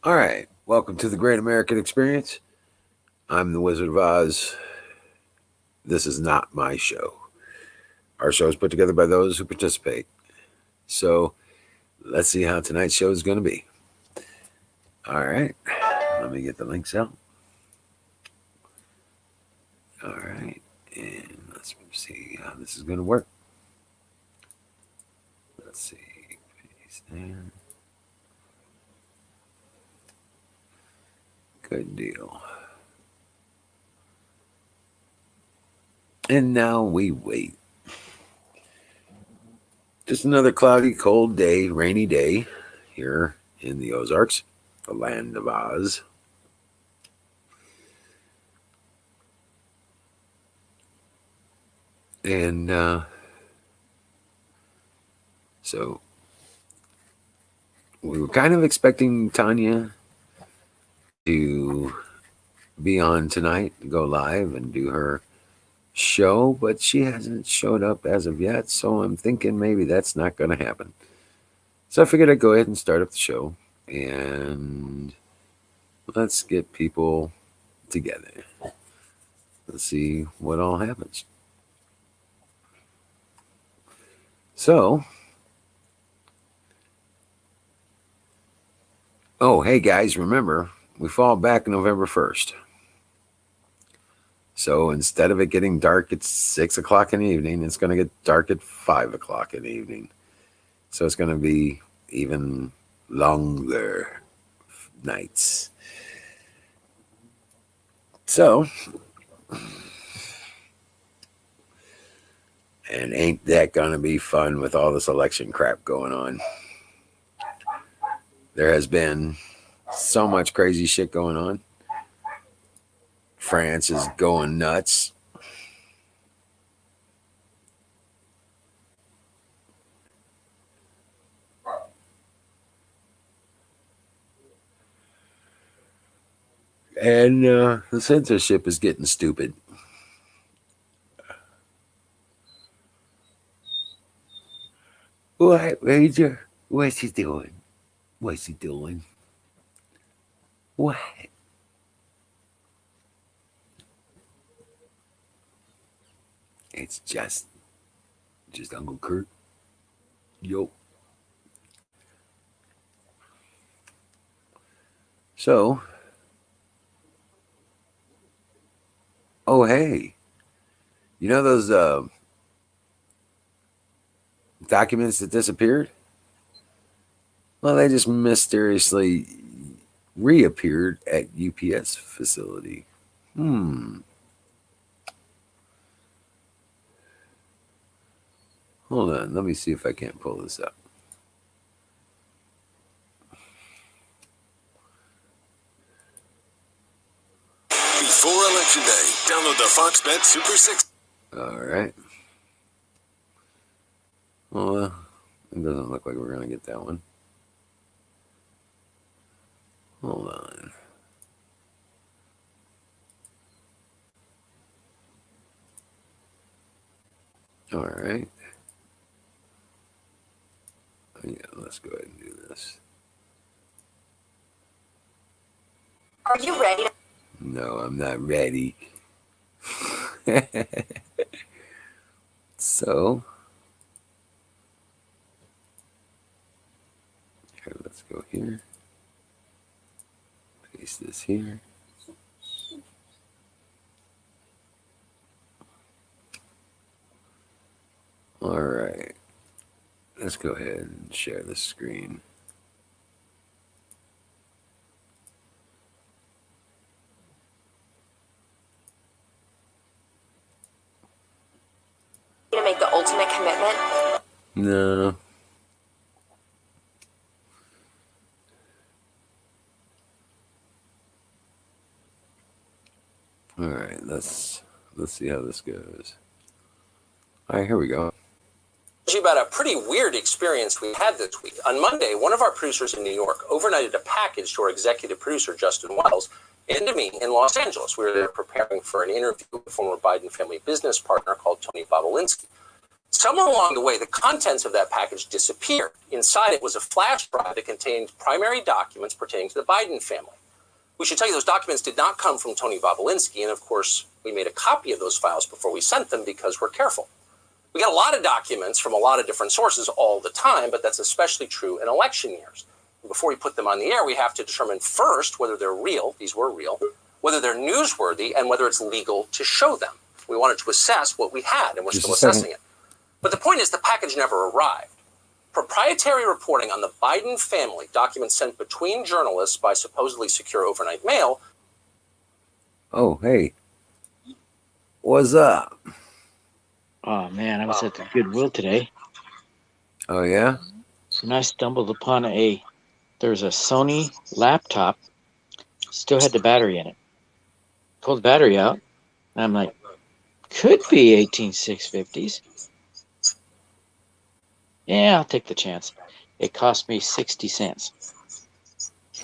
All right. Welcome to the Great American Experience. I'm the Wizard of Oz. This is not my show. Our show is put together by those who participate. So let's see how tonight's show is going to be. All right. Let me get the links out. All right. And let's see how this is going to work. Let's see. Paste there. Good deal. And now we wait. Just another cloudy, cold day, rainy day here in the Ozarks, the land of Oz. And so we were kind of expecting Tanya to be on tonight, go live and do her show, but she hasn't showed up as of yet. So I'm thinking maybe that's not going to happen. So I figured I'd go ahead and start up the show and let's get people together. Let's see what all happens. So, oh, hey guys, remember, we fall back November 1st. So instead of it getting dark at 6 o'clock in the evening, it's going to get dark at 5 o'clock in the evening. So it's going to be even longer nights. So, and ain't that going to be fun with all this election crap going on? There has been so much crazy shit going on. France is going nuts. And the censorship is getting stupid. What, Major? What's he doing? What's he doing? What? It's just Uncle Kurt. Yo. So, oh hey, you know those documents that disappeared? Well, they just mysteriously reappeared at UPS facility. Hold on, let me see if I can't pull this up. Before Election Day, download the Fox Bet Super 6. All right. Well, it doesn't look like we're going to get that one. Hold on. All right. Yeah, let's go ahead and do this. Are you ready? No, I'm not ready. So, here, let's go here. Paste this here. All right. Let's go ahead and share the screen. To make the ultimate commitment? No. All right, let's see how this goes. All right, here we go. About a pretty weird experience we had this week. On Monday, one of our producers in New York overnighted a package to our executive producer, Justin Wells, and to me in Los Angeles. We were there preparing for an interview with a former Biden family business partner called Tony Bobulinski. Somewhere along the way, the contents of that package disappeared. Inside it was a flash drive that contained primary documents pertaining to the Biden family. We should tell you those documents did not come from Tony Bobolinsky, and of course, we made a copy of those files before we sent them because we're careful. We get a lot of documents from a lot of different sources all the time, but that's especially true in election years. And before we put them on the air, we have to determine first whether they're real, these were real, whether they're newsworthy, and whether it's legal to show them. We wanted to assess what we had, and we're still assessing it. But the point is the package never arrived. Proprietary reporting on the Biden family, documents sent between journalists by supposedly secure overnight mail. Oh, hey. What's up? Oh man, I was at the Goodwill today, Oh, yeah? and I stumbled upon there's a Sony laptop, still had the battery in it. Pulled the battery out, and I'm like, could be 18650s. Yeah, I'll take the chance. It cost me 60 cents.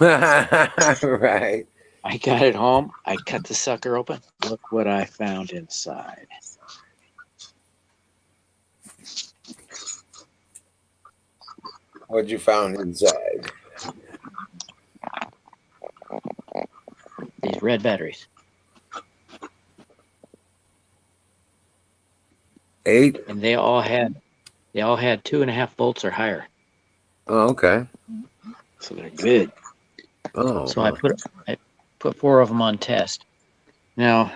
Right. I got it home. I cut the sucker open. Look what I found inside. What'd you found inside? These red batteries. 8? And they all had 2.5 volts or higher. Oh, okay. So they're good. Oh. So I put 4 of them on test. Now,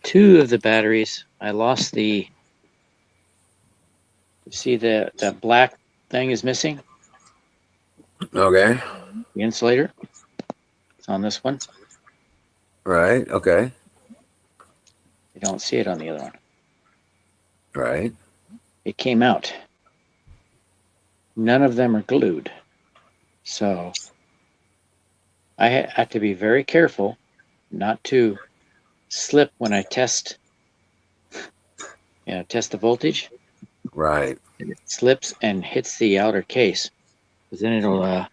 2 of the batteries, I lost you see that black thing is missing? Okay. The insulator. It's on this one. Right. Okay. You don't see it on the other one. Right. It came out. None of them are glued. So I have to be very careful not to slip when I test the voltage. Right. It slips and hits the outer case, because then it'll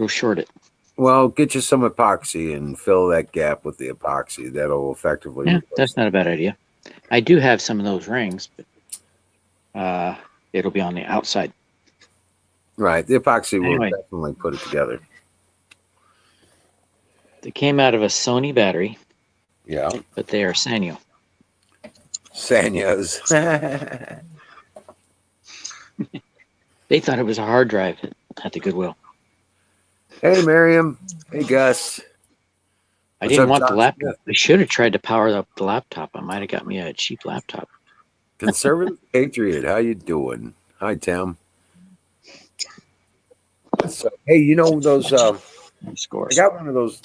short it. Well, get you some epoxy and fill that gap with the epoxy. That'll effectively. Yeah, that's not a bad idea. I do have some of those rings, but it'll be on the outside. Right. The epoxy will Anyway. definitely put it together. They came out of a Sony battery, Yeah. but they are Sanyo. Sanyos. They thought it was a hard drive at the Goodwill. Hey, Miriam. Hey, Gus. I What's didn't up, want the John laptop. Smith? I should have tried to power up the laptop. I might have got me a cheap laptop. Conservative Patriot. How you doing? Hi, Tim. So, hey, you know those? I Scores. got one of those.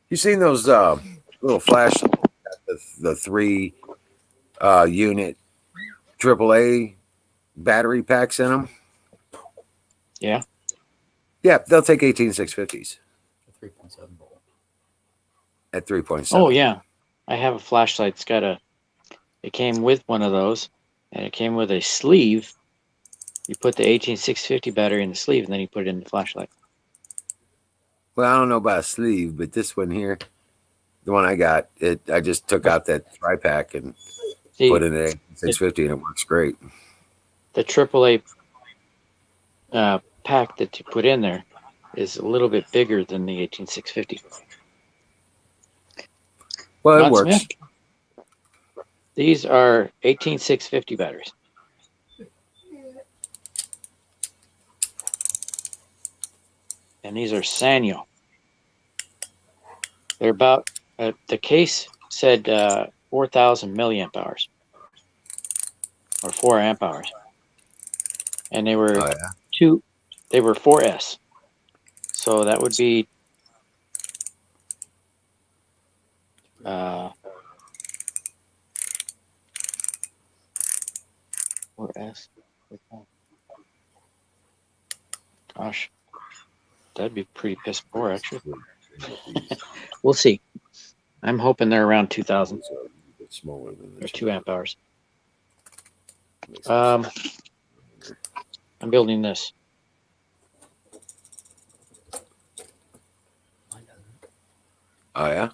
You seen those little flash? The 3 unit AAA battery packs in them. Yeah. Yeah, they'll take 18650s 3.7 volt. at 3.7. Oh yeah, I have a flashlight. It came with one of those, and it came with a sleeve. You put the 18650 battery in the sleeve, and then you put it in the flashlight. Well, I don't know about a sleeve, but this one here, the one I got, I just took out that tri-pack and See, put in an 650, and it works great. the AAA pack that you put in there is a little bit bigger than the 18650. Well, it John works. Smith, these are 18650 batteries. And these are Sanyo. They're about, the case said 4,000 milliamp hours. Or 4 amp hours. And they were Oh, yeah. they were 4S. So that would be 4S. Gosh, that'd be pretty piss poor, actually. We'll see. I'm hoping they're around 2,000 It's a bit smaller than or this 2 amp hours. I'm building this. Oh, yeah?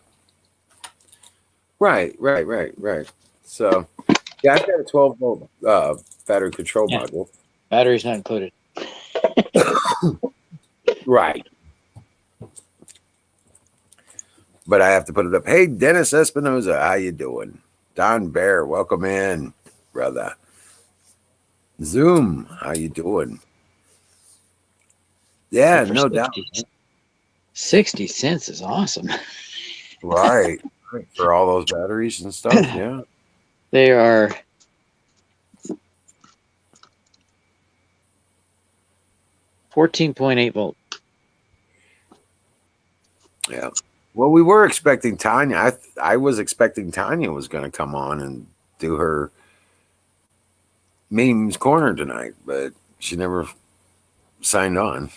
Right. So, Yeah, I've got a 12-volt battery control Yeah. module. Battery's not included. Right. But I have to put it up. Hey, Dennis Espinoza, how you doing? Don Bear, welcome in, brother. Zoom, how you doing? Yeah, For no doubt. 60 cents is awesome. Right. For all those batteries and stuff. Yeah. They are 14.8 volt. Yeah. Well, we were expecting Tanya. I was expecting Tanya was going to come on and do her memes corner tonight, but she never signed on.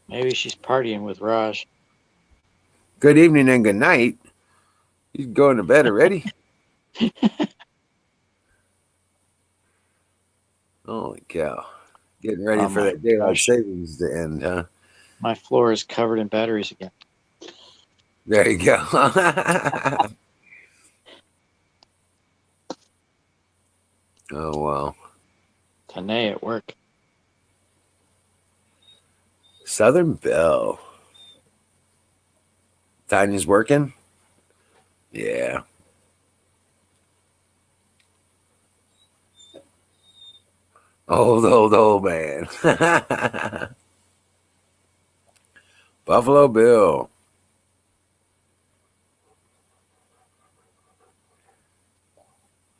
Maybe she's partying with Raj. Good evening and good night. You going to bed already? Holy cow. Getting ready Oh for my that daylight gosh. savings to end, huh? My floor is covered in batteries again. There you go. Oh, wow. Tanae at work. Southern Belle. Tanya's working? Yeah. Old man. Buffalo Bill.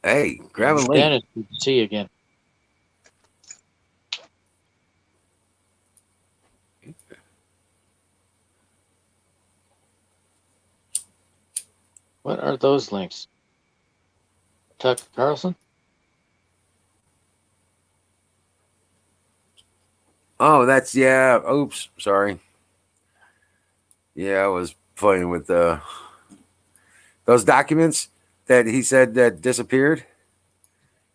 Hey, grab a link. Dennis, good to see you again. What are those links? Tucker Carlson? Oh, that's, yeah. Oops. Sorry. Yeah, I was playing with those documents that he said that disappeared.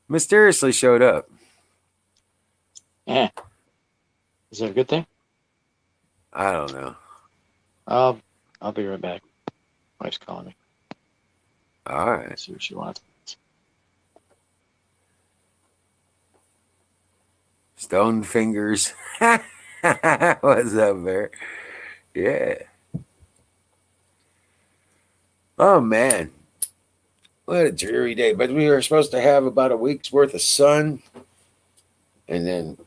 Mysteriously showed up. Yeah. Is that a good thing? I don't know. I'll be right back. Wife's calling me. All right. See what she wants. Stone fingers. What's up, Bear? Yeah. Oh, man. What a dreary day. But we were supposed to have about a week's worth of sun. And then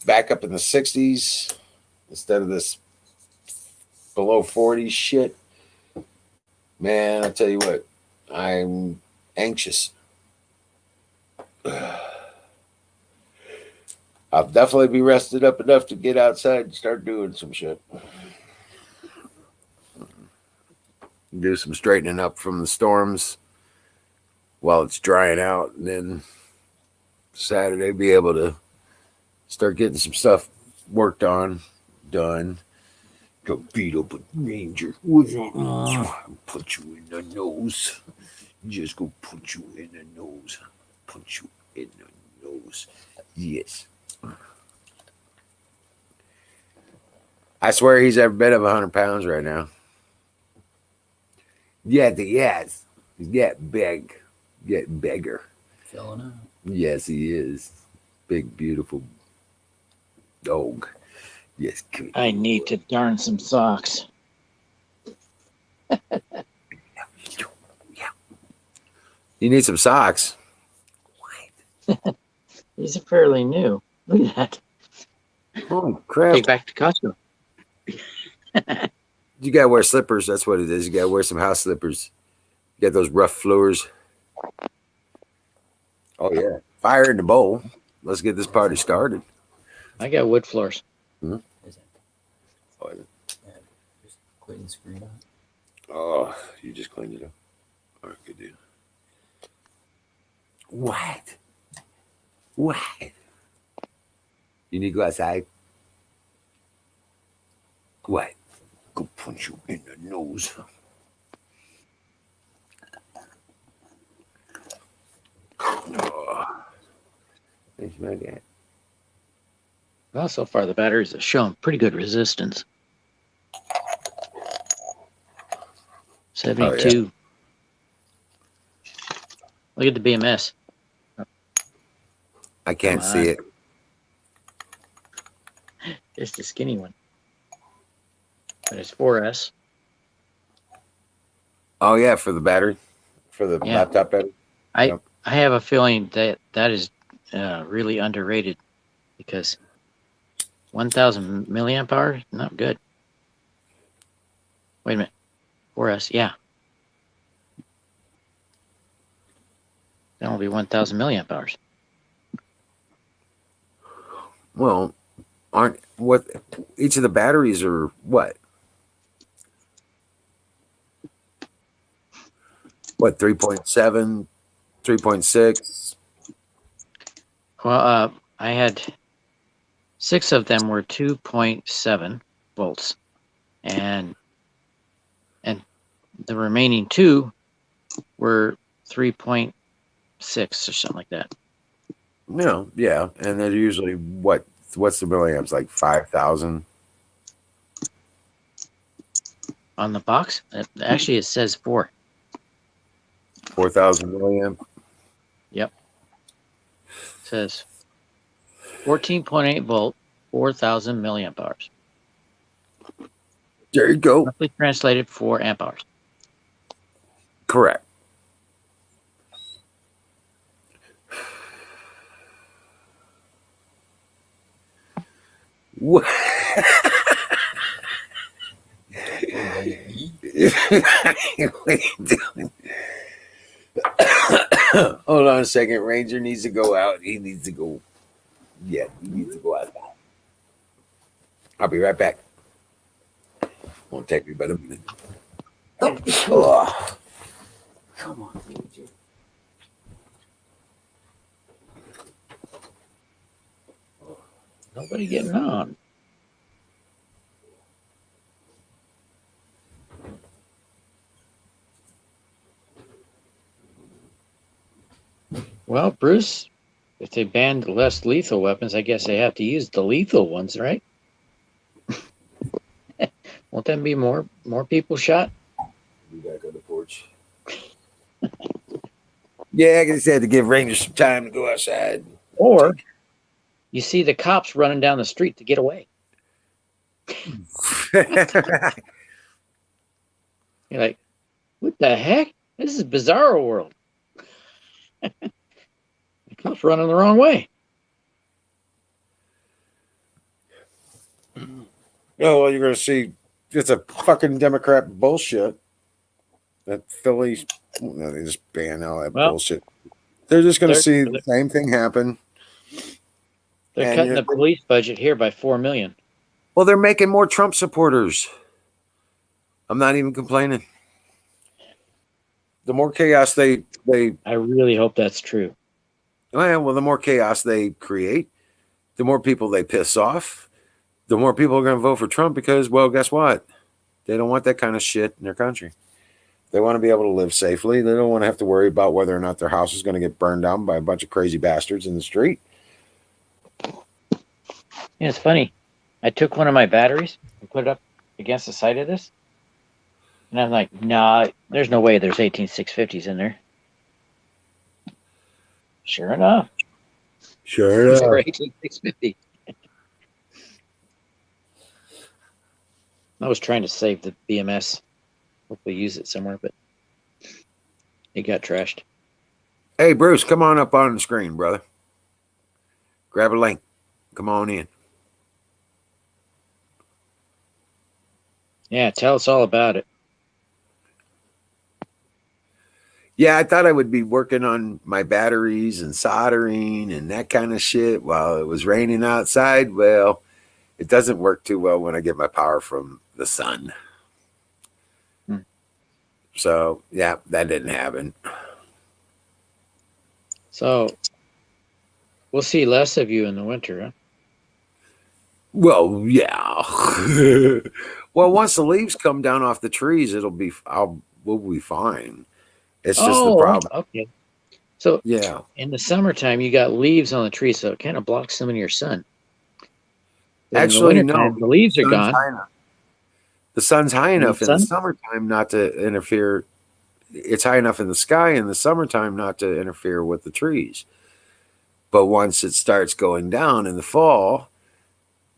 back up in the 60s instead of this below 40 shit. Man, I tell you what, I'm anxious. I'll definitely be rested up enough to get outside and start doing some shit. Do some straightening up from the storms while it's drying out, and then Saturday be able to start getting some stuff worked on, done. Go beat up a ranger. Put you in the nose. Just go put you in the nose. Put you in the nose. Yes. I swear he's every bit of 100 pounds right now. Yes. He's getting big. Getting bigger. Filling out. Yes, he is. Big, beautiful dog. Yes, good. I need to darn some socks. Yeah. You need some socks. These are fairly new. Look at that. Holy crap. Take back to Costco. You gotta wear slippers. That's what it is. You gotta wear some house slippers. You got those rough floors. Oh yeah. Fire in the bowl. Let's get this party started. I got wood floors. Is it? Oh, Yeah, just quitting the screen on. oh, you just cleaned it up. All right, good deal. What? What? You need to go outside? What? Go punch you in the nose. Oh. Thanks, my dad. Well, so far the batteries have shown pretty good resistance. 72. Look at the BMS. I can't Come see on. it. It's the skinny one. But it's 4S. Oh yeah, for the battery, for the Yeah. laptop battery. I have a feeling that is really underrated because 1,000 milliamp hour, not good. Wait a minute. 4S, yeah. That'll be 1,000 milliamp hours. Well, aren't what each of the batteries are what? What 3.7, 3.6? Well, I had 6 of them were 2.7 volts, and the remaining 2 were 3.6 or something like that. No, yeah, and they're usually what's the milliamps, like 5,000? On the box, actually it says 4. 4,000 milliamp. Yep. It says 14.8 volt, 4,000 milliamp hours. There you go. Roughly translated 4 amp hours. Correct. What? What are you doing? Hold on a second. Ranger needs to go out. He needs to go. Yeah, he needs to go outside. I'll be right back. Won't take me but a minute. Oh. Come on, Ranger. Nobody getting on. Well, Bruce, if they banned the less lethal weapons, I guess they have to use the lethal ones, right? Won't that be more people shot? Be back on the porch. Yeah, I just had to give Ranger some time to go outside. Or you see the cops running down the street to get away. You're like, what the heck? This is Bizarro World. The cops running the wrong way. Oh, well, you're going to see it's a fucking Democrat bullshit. That Philly, no, they just ban all that bullshit. They're just going to see the same thing happen. They're And cutting the police budget here by $4 million. Well, they're making more Trump supporters. I'm not even complaining. The more chaos they I really hope that's true. well, the more chaos they create, the more people they piss off, the more people are going to vote for Trump because, well, guess what? They don't want that kind of shit in their country. They want to be able to live safely. They don't want to have to worry about whether or not their house is going to get burned down by a bunch of crazy bastards in the street. Yeah, it's funny. I took one of my batteries and put it up against the side of this. And I'm like, nah, there's no way there's 18650s in there. Sure enough. Sure There's enough. 18650. I was trying to save the BMS. Hopefully use it somewhere, but it got trashed. Hey, Bruce, come on up on the screen, brother. Grab a link. Come on in. Yeah, tell us all about it. Yeah, I thought I would be working on my batteries and soldering and that kind of shit while it was raining outside. Well, it doesn't work too well when I get my power from the sun. So, yeah, that didn't happen. So we'll see less of you in the winter, huh? Well, yeah. Well, once the leaves come down off the trees, we'll be fine. It's just the problem. Okay. So Yeah. in the summertime, you got leaves on the tree, so it kind of blocks some of your sun. But Actually, in the wintertime, no. the leaves are Sun's gone. The sun's high And the enough in the sun? summertime not to interfere. It's high enough in the sky in the summertime not to interfere with the trees. But once it starts going down in the fall,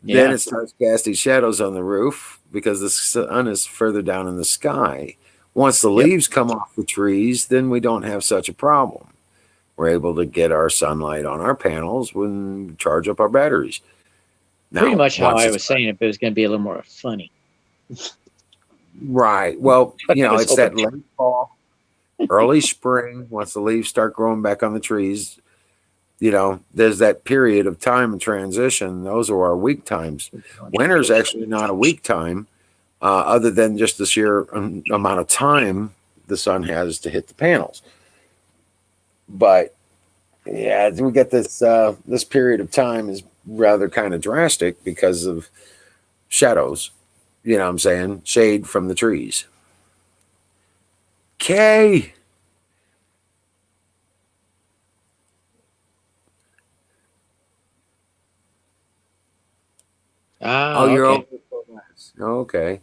then Yeah. it starts casting shadows on the roof because the sun is further down in the sky. Once the Yep. leaves come off the trees, then we don't have such a problem. We're able to get our sunlight on our panels when we charge up our batteries. Pretty Now, much how once I it's- was saying it, but it was going to be a little more funny. Right. Well, But I was it's that hoping- late fall, early spring, once the leaves start growing back on the trees. There's that period of time and transition. Those are our weak times. Winter's actually not a weak time, other than just the sheer amount of time the sun has to hit the panels. But yeah, we get this period of time is rather kind of drastic because of shadows. You know what I'm saying? Shade from the trees. Okay. Ah, Oh, you're okay. over. Okay.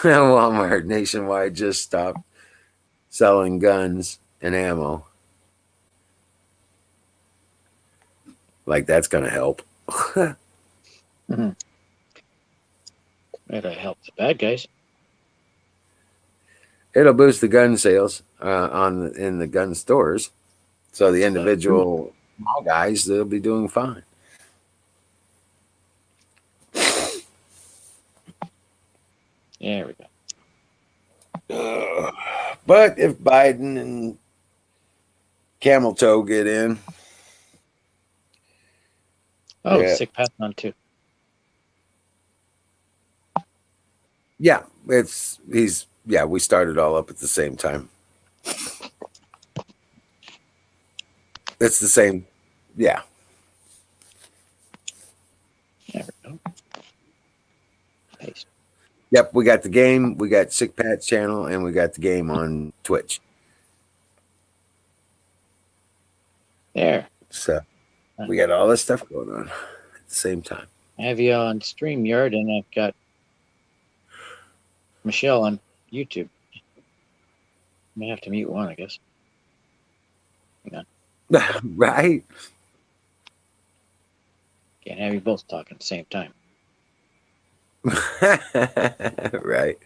Walmart nationwide just stopped selling guns and ammo. Like that's going to help. That'll help the bad guys. It'll boost the gun sales in the gun stores. So the individual small guys, they'll be doing fine. There we go. But if Biden and Camel Toe get in, Oh, Yeah. sick pass on too. yeah, we started all up at the same time. It's the same, yeah. There we go. Paste. Yep, we got the game, we got Sick Pat's channel, and we got the game on Twitch. There. So we got all this stuff going on at the same time. I have you on StreamYard, and I've got Michelle on YouTube. May have to mute one, I guess. Right? Can't have you both talking at the same time. Right.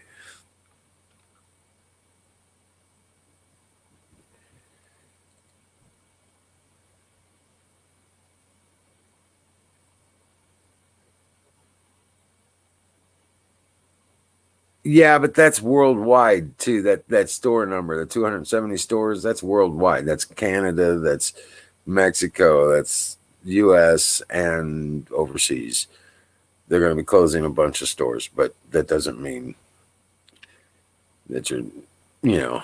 Yeah, but that's worldwide too. That store number, the 270 stores, that's worldwide. That's Canada, that's Mexico, that's US and overseas. They're going to be closing a bunch of stores, but that doesn't mean that you're, you know.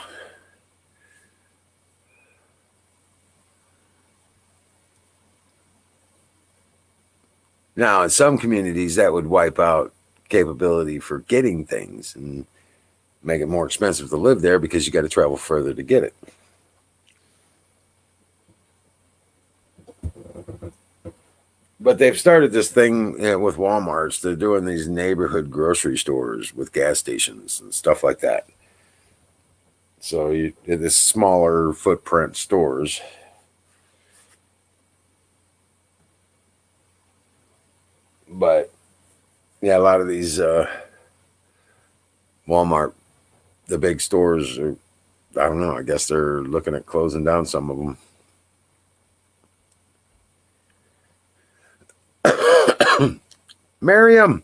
Now, in some communities, that would wipe out capability for getting things and make it more expensive to live there because you got to travel further to get it. But they've started this thing with Walmarts. They're doing these neighborhood grocery stores with gas stations and stuff like that. So you this smaller footprint stores. But yeah, a lot of these Walmart, the big stores are, I don't know, I guess they're looking at closing down some of them. Miriam,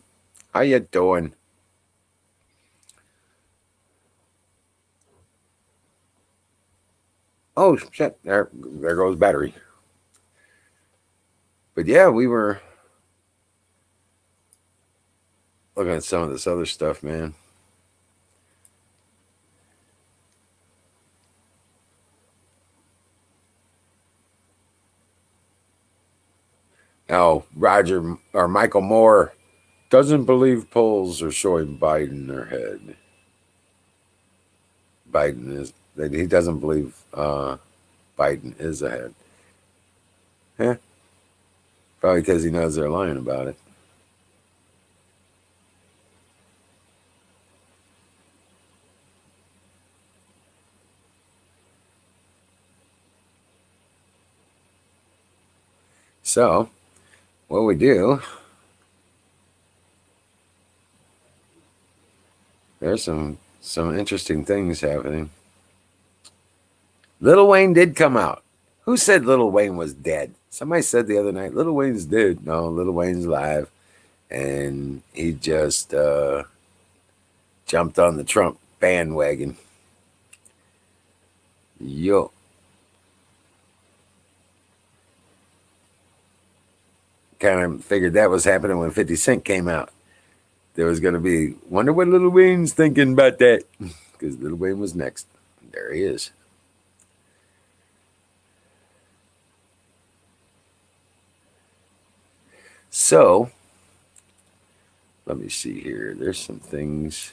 how you doing? Oh shit! There goes battery. But yeah, we were looking at some of this other stuff, man. Oh, Roger or Michael Moore doesn't believe polls are showing Biden ahead. Biden is that he doesn't believe Biden is ahead. Yeah. Probably because he knows they're lying about it. So, what we do, there's some interesting things happening. Lil Wayne did come out. Who said Lil Wayne was dead? Somebody said the other night, Lil Wayne's dead. No, Lil Wayne's alive. And he just jumped on the Trump bandwagon. Yo. Kind of figured that was happening when 50 Cent came out. There was going to be, wonder what Lil Wayne's thinking about that. Because Lil Wayne was next. There he is. So, let me see here. There's some things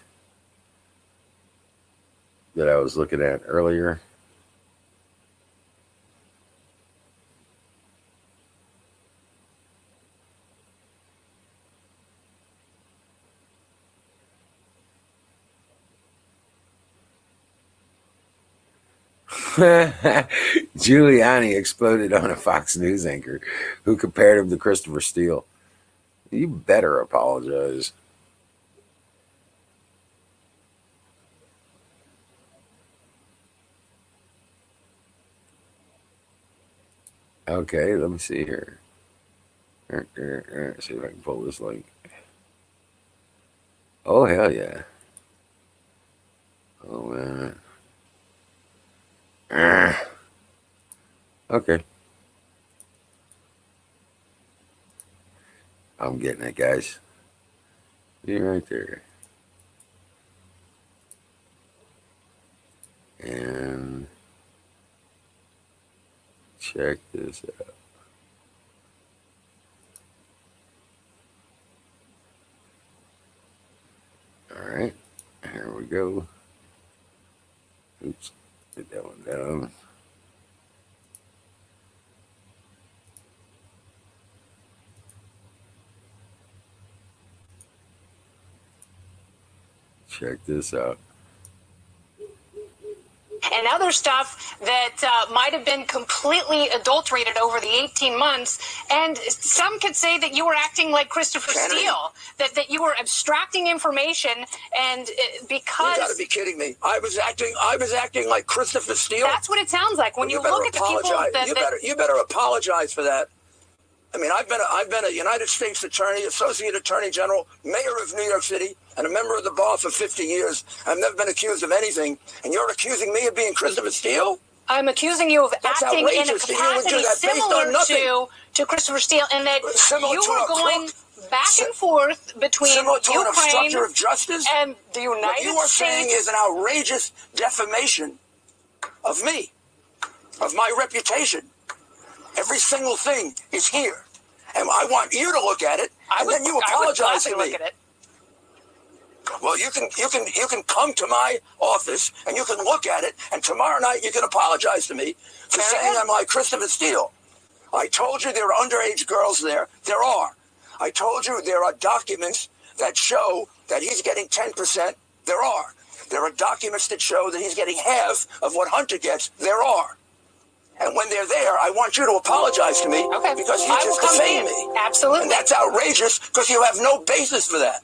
that I was looking at earlier. Giuliani exploded on a Fox News anchor who compared him to Christopher Steele. You better apologize. Okay, let me see here. See if I can pull this link. Oh, hell yeah. Oh, man. Okay. I'm getting it, guys. You're right there. And check this out. All right, here we go. Oops, get that one down. Check this out. And other stuff that might have been completely adulterated over the 18 months. And some could say that you were acting like Christopher Steele, that you were abstracting information, and because... You gotta be kidding me. I was acting like Christopher Steele? That's what it sounds like when you look at the people that... You better apologize for that. I mean, I've been a United States Attorney, Associate Attorney General, Mayor of New York City, and a member of the bar for 50 years. I've never been accused of anything, and you're accusing me of being Christopher Steele? I'm accusing you of That's acting in a outrageous. You would do capacity that based on similar nothing. to Christopher Steele, and that Similar you to were a going crook? back and forth between Similar to an Ukraine obstructor of justice? and the United What you are saying States. is an outrageous defamation of me, of my reputation. Every single thing is here. And I want you to look at it, and then you apologize to me. Look at it. Well, you can come to my office and you can look at it, and tomorrow night you can apologize to me for saying I'm like Christopher Steele. I told you there are underage girls there. There are. I told you there are documents that show that he's getting 10%. There are. There are documents that show that he's getting half of what Hunter gets. There are. And when they're there, I want you to apologize to me because you just defamed me. Absolutely. And that's outrageous because you have no basis for that.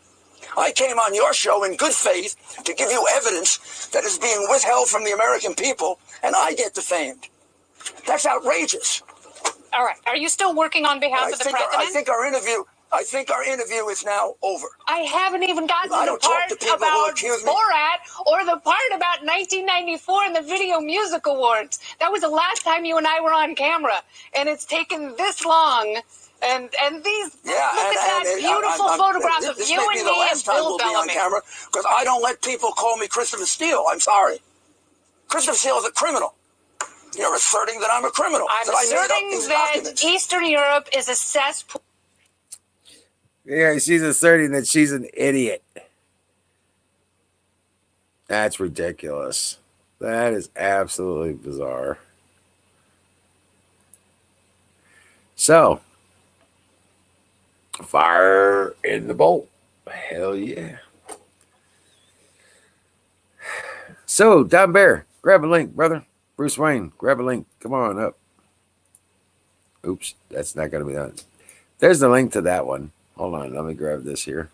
I came on your show in good faith to give you evidence that is being withheld from the American people, and I get defamed. That's outrageous. All right. Are you still working on behalf of the president? I think our interview is now over. I haven't even gotten to the part about Borat or the part about 1994 and the Video Music Awards. That was the last time you and I were on camera, and it's taken this long. And these, look at that beautiful photograph of you and me and Bill Bellamy. Because I don't let people call me Christopher Steele. I'm sorry. Christopher Steele is a criminal. You're asserting that I'm a criminal. I'm asserting that Eastern Europe is a cesspool. Yeah, she's asserting that she's an idiot. That's ridiculous. That is absolutely bizarre. So, fire in the bowl. Hell yeah. So, Don Bear, grab a link, brother. Bruce Wayne, grab a link. Come on up. Oops, that's not going to be done. There's the link to that one. Hold on, let me grab this here.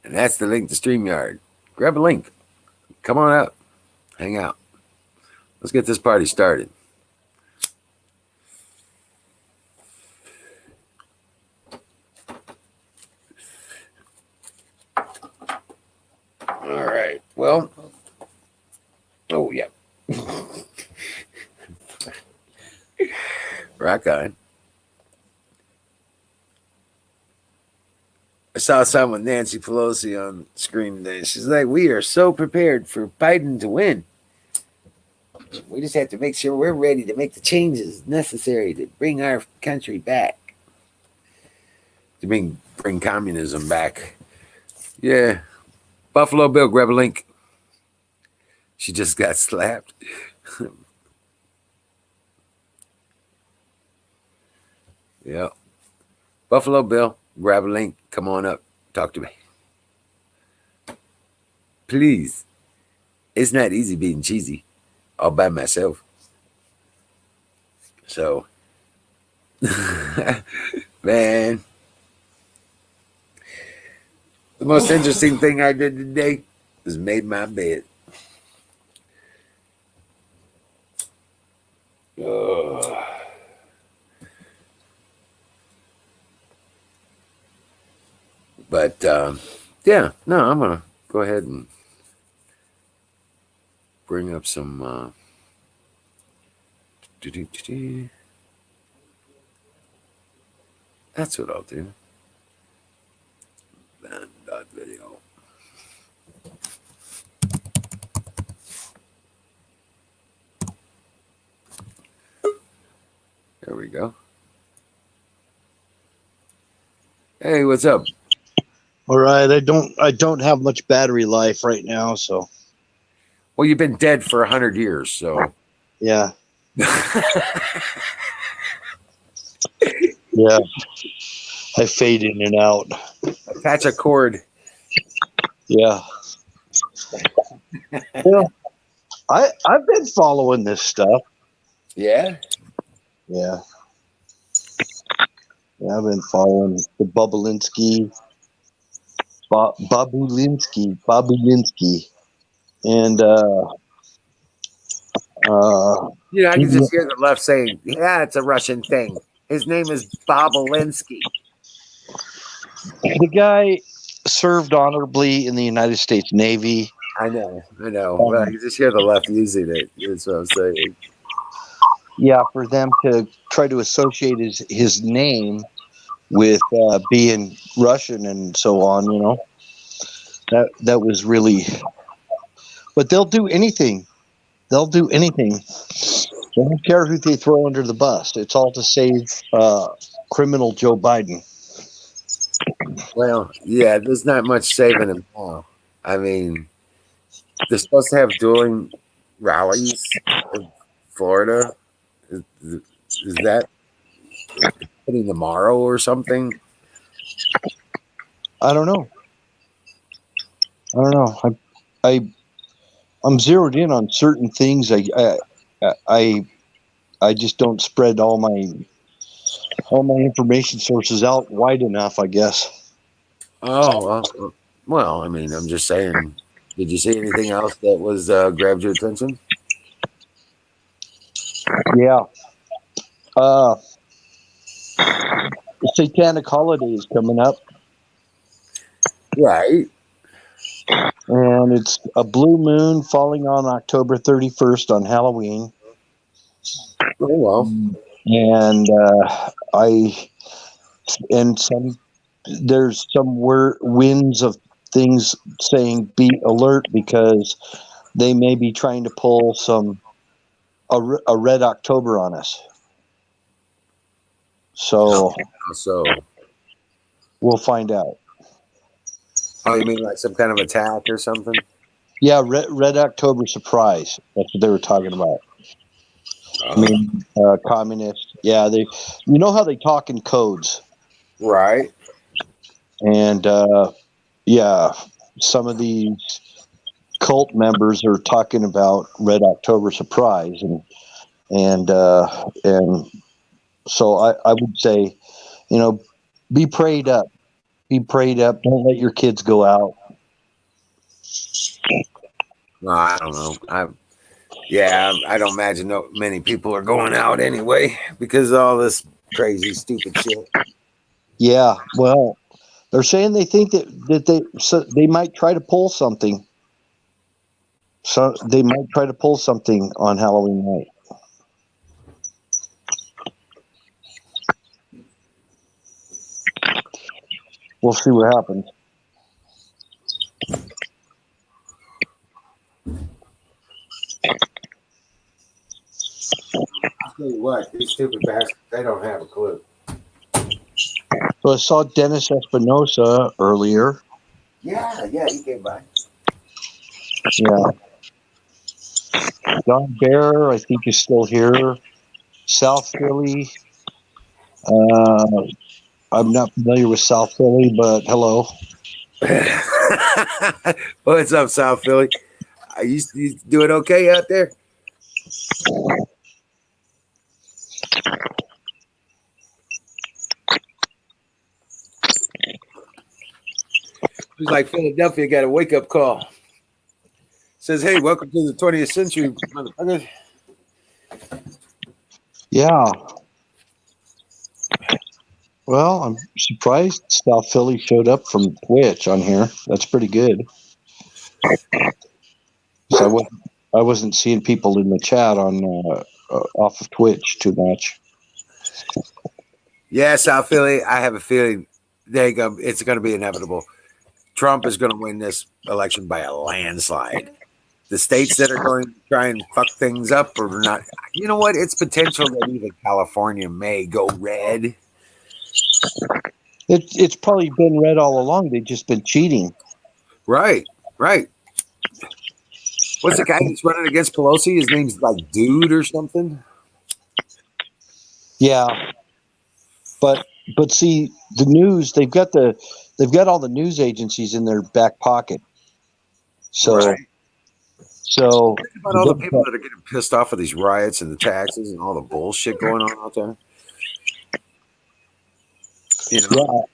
And that's the link to StreamYard. Grab a link. Come on up. Hang out. Let's get this party started. All right. Well, oh, yeah. Rock on. I saw some with Nancy Pelosi on screen today. She's like, we are so prepared for Biden to win. We just have to make sure we're ready to make the changes necessary to bring our country back. To bring communism back. Yeah. Buffalo Bill, grab a link. She just got slapped. Yeah. Buffalo Bill, grab a link. Come on up. Talk to me. Please. It's not easy being cheesy all by myself. So, man. The most interesting thing I did today was made my bed. Ugh. But, yeah, no, I'm going to go ahead and bring up some, that's what I'll do. Video. There we go. Hey, what's up? All right, I don't have much battery life right now, so. Well, you've been dead for 100 years, so. Yeah. Yeah. I fade in and out. Attach a cord. Yeah. Well, I've been following this stuff. Yeah? Yeah. Yeah, I've been following the Bobulinski. Bobulinski. And, you know, I can just hear the left saying, yeah, it's a Russian thing. His name is Bobulinski. The guy served honorably in the United States Navy. I know. Well, I can just hear the left using it. That's what I'm saying. Yeah, for them to try to associate his name with being Russian and so on, you know, that was really. But they'll do anything. They'll do anything. They don't care who they throw under the bus. It's all to save criminal Joe Biden. Well, yeah, there's not much saving him now. I mean, they're supposed to have dueling rallies in Florida. Is that happening tomorrow or something? I don't know. I'm zeroed in on certain things. I just don't spread all my information sources out wide enough, I guess. Oh, well, I mean, I'm just saying. Did you see anything else that was grabbed your attention? Yeah. The Satanic Holiday is coming up. Right. And it's a blue moon falling on October 31st on Halloween. Oh, well. And there's some winds of things saying be alert because they may be trying to pull a red October on us. So we'll find out. Oh, you mean like some kind of attack or something? Yeah, Red October surprise. That's what they were talking about. I mean, communists. Yeah, you know how they talk in codes, Right. and yeah, some of these cult members are talking about Red October surprise, and so I would say, you know, be prayed up. Be prayed up. Don't let your kids go out. No, I don't know. I don't imagine many people are going out anyway because of all this crazy, stupid shit. Yeah, well, they're saying they think that they might try to pull something. So they might try to pull something on Halloween night. We'll see what happens. I'll tell you what, these stupid bastards, they don't have a clue. So I saw Dennis Espinosa earlier. Yeah, he came by. Yeah. John Bear, I think, is still here. South Philly. I'm not familiar with South Philly, but hello. What's up, South Philly? Are you doing okay out there? He's like, Philadelphia got a wake-up call. Says, hey, welcome to the 20th century, motherfucker. Yeah. Well, I'm surprised South Philly showed up from Twitch on here. That's pretty good. So I wasn't seeing people in the chat on off of Twitch too much. Yeah, South Philly, I have a feeling it's going to be inevitable. Trump is going to win this election by a landslide. The states that are going to try and fuck things up or not, you know what? It's potential that even California may go red. It's probably been red all along. They've just been cheating. Right. What's the guy that's running against Pelosi? His name's like Dude or something. Yeah, but see, the news they've got all the news agencies in their back pocket. So, right. So think about all the people that are getting pissed off of these riots and the taxes and all the bullshit going on out there. You know?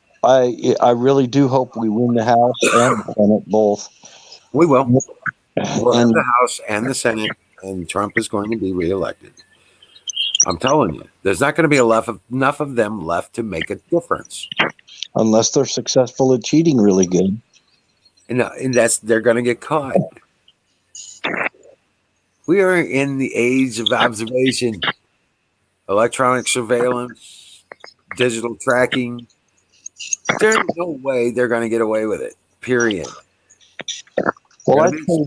Yeah, I really do hope we win the House and the Senate both. We will. We'll have the House and the Senate, and Trump is going to be reelected. I'm telling you, there's not going to be enough of them left to make a difference. Unless they're successful at cheating really good. And they're going to get caught. We are in the age of observation, electronic surveillance, digital tracking. There's no way they're going to get away with it, period. Well, I'd say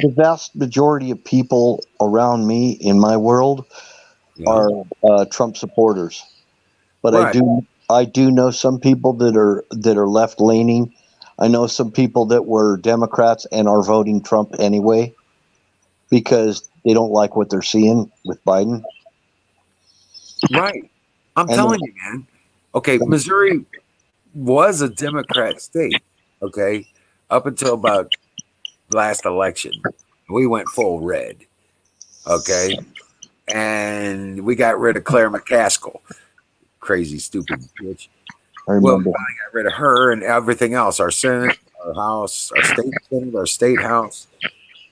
the vast majority of people around me in my world are Trump supporters. But right. I do know some people that are left leaning. I know some people that were Democrats and are voting Trump anyway because they don't like what they're seeing with Biden. Right. I'm telling you, man. Okay, Missouri was a Democrat state, okay, up until about last election. We went full red, okay, and we got rid of Claire McCaskill, crazy, stupid bitch. I remember. Well, I got rid of her and everything else, our Senate, our House, our state Senate, our state House,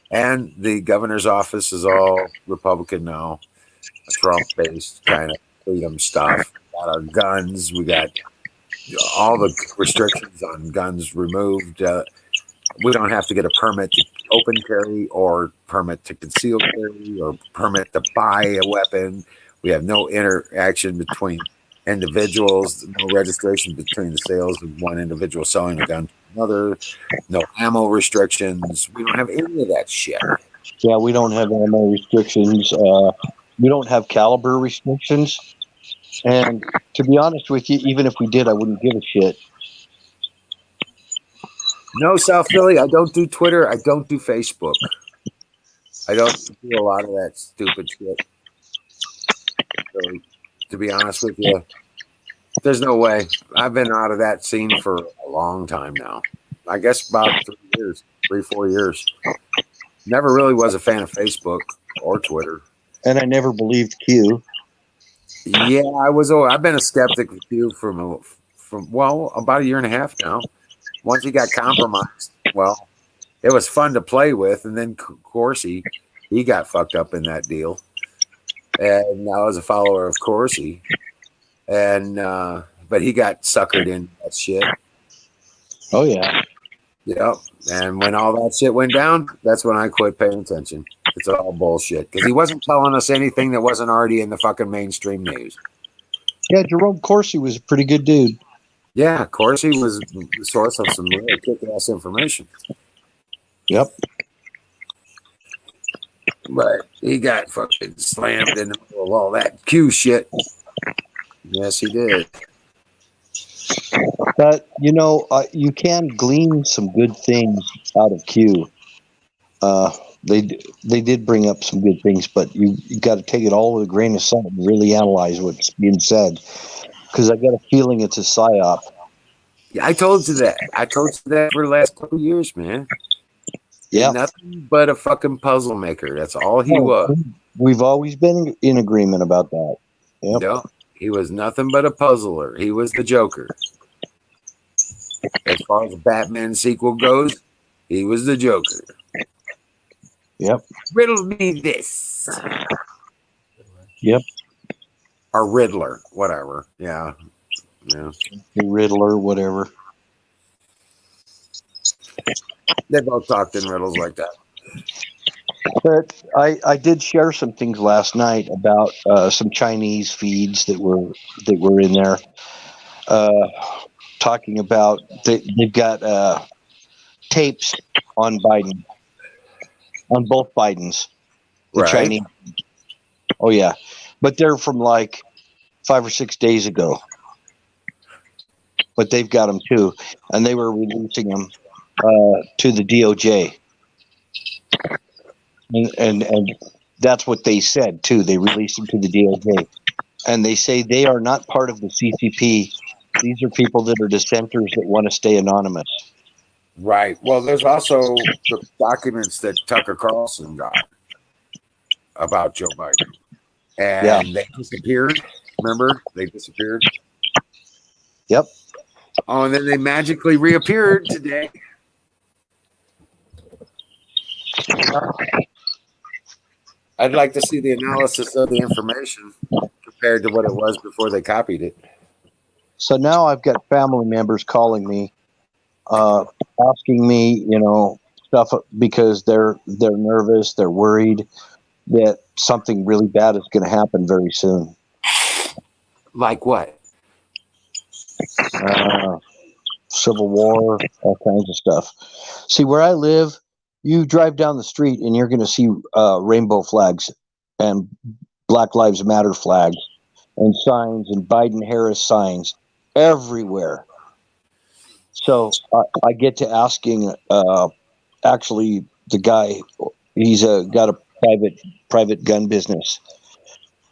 and the governor's office is all Republican now, Trump-based kind of freedom stuff. We got our guns. We got all the restrictions on guns removed. We don't have to get a permit to open carry or permit to conceal carry or permit to buy a weapon. We have no interaction between individuals, no registration between the sales of one individual selling a gun to another, no ammo restrictions. We don't have any of that shit. Yeah, we don't have ammo restrictions. We don't have caliber restrictions. And to be honest with you, even if we did, I wouldn't give a shit. No, South Philly. I don't do Twitter. I don't do Facebook. I don't do a lot of that stupid shit. So, to be honest with you, there's no way. I've been out of that scene for a long time now. I guess about 3, 4 years. Never really was a fan of Facebook or Twitter. And I never believed Q. Yeah, I've been a skeptic of Q from about a year and a half now. Once he got compromised, well, it was fun to play with, and then Corsi, he got fucked up in that deal. And I was a follower of Corsi, and but he got suckered in that shit. Oh yeah. Yep. And when all that shit went down, that's when I quit paying attention. It's all bullshit because he wasn't telling us anything that wasn't already in the fucking mainstream news. Yeah, Jerome Corsi was a pretty good dude. Yeah, Corsi was the source of some really kick-ass information. Yep. But he got fucking slammed in the middle of all that Q shit. Yes, he did. But, you know, you can glean some good things out of Q. They did bring up some good things, but you got to take it all with a grain of salt and really analyze what's being said. Because I got a feeling it's a psyop. Yeah, I told you that. For the last couple of years, man. Yeah. Nothing but a fucking puzzle maker. That's all he was. We've always been in agreement about that. Yep. No, he was nothing but a puzzler. He was the Joker. As far as the Batman sequel goes, he was the Joker. Yep. Riddle me this. Yep. Or Riddler, whatever. Yeah. Yeah. The Riddler, whatever. They both talked in riddles like that. But I did share some things last night about some Chinese feeds that were in there, talking about they've got tapes on Biden, on both Bidens, the Right. Chinese. Oh yeah, but they're from like 5 or 6 days ago. But they've got them too, and they were releasing them to the DOJ. And that's what they said too. They released them to the DOJ, and they say they are not part of the CCP. These are people that are dissenters that want to stay anonymous. Right. Well, there's also the documents that Tucker Carlson got about Joe Biden. And they disappeared. Remember? They disappeared. Yep. Oh, and then they magically reappeared today. I'd like to see the analysis of the information compared to what it was before they copied it. So now I've got family members calling me, asking me, stuff because they're nervous, they're worried that something really bad is going to happen very soon. Like what? Civil War, all kinds of stuff. See, where I live, you drive down the street and you're going to see rainbow flags and Black Lives Matter flags and signs and Biden-Harris signs everywhere. So I get to asking, actually, the guy, he's got a private gun business.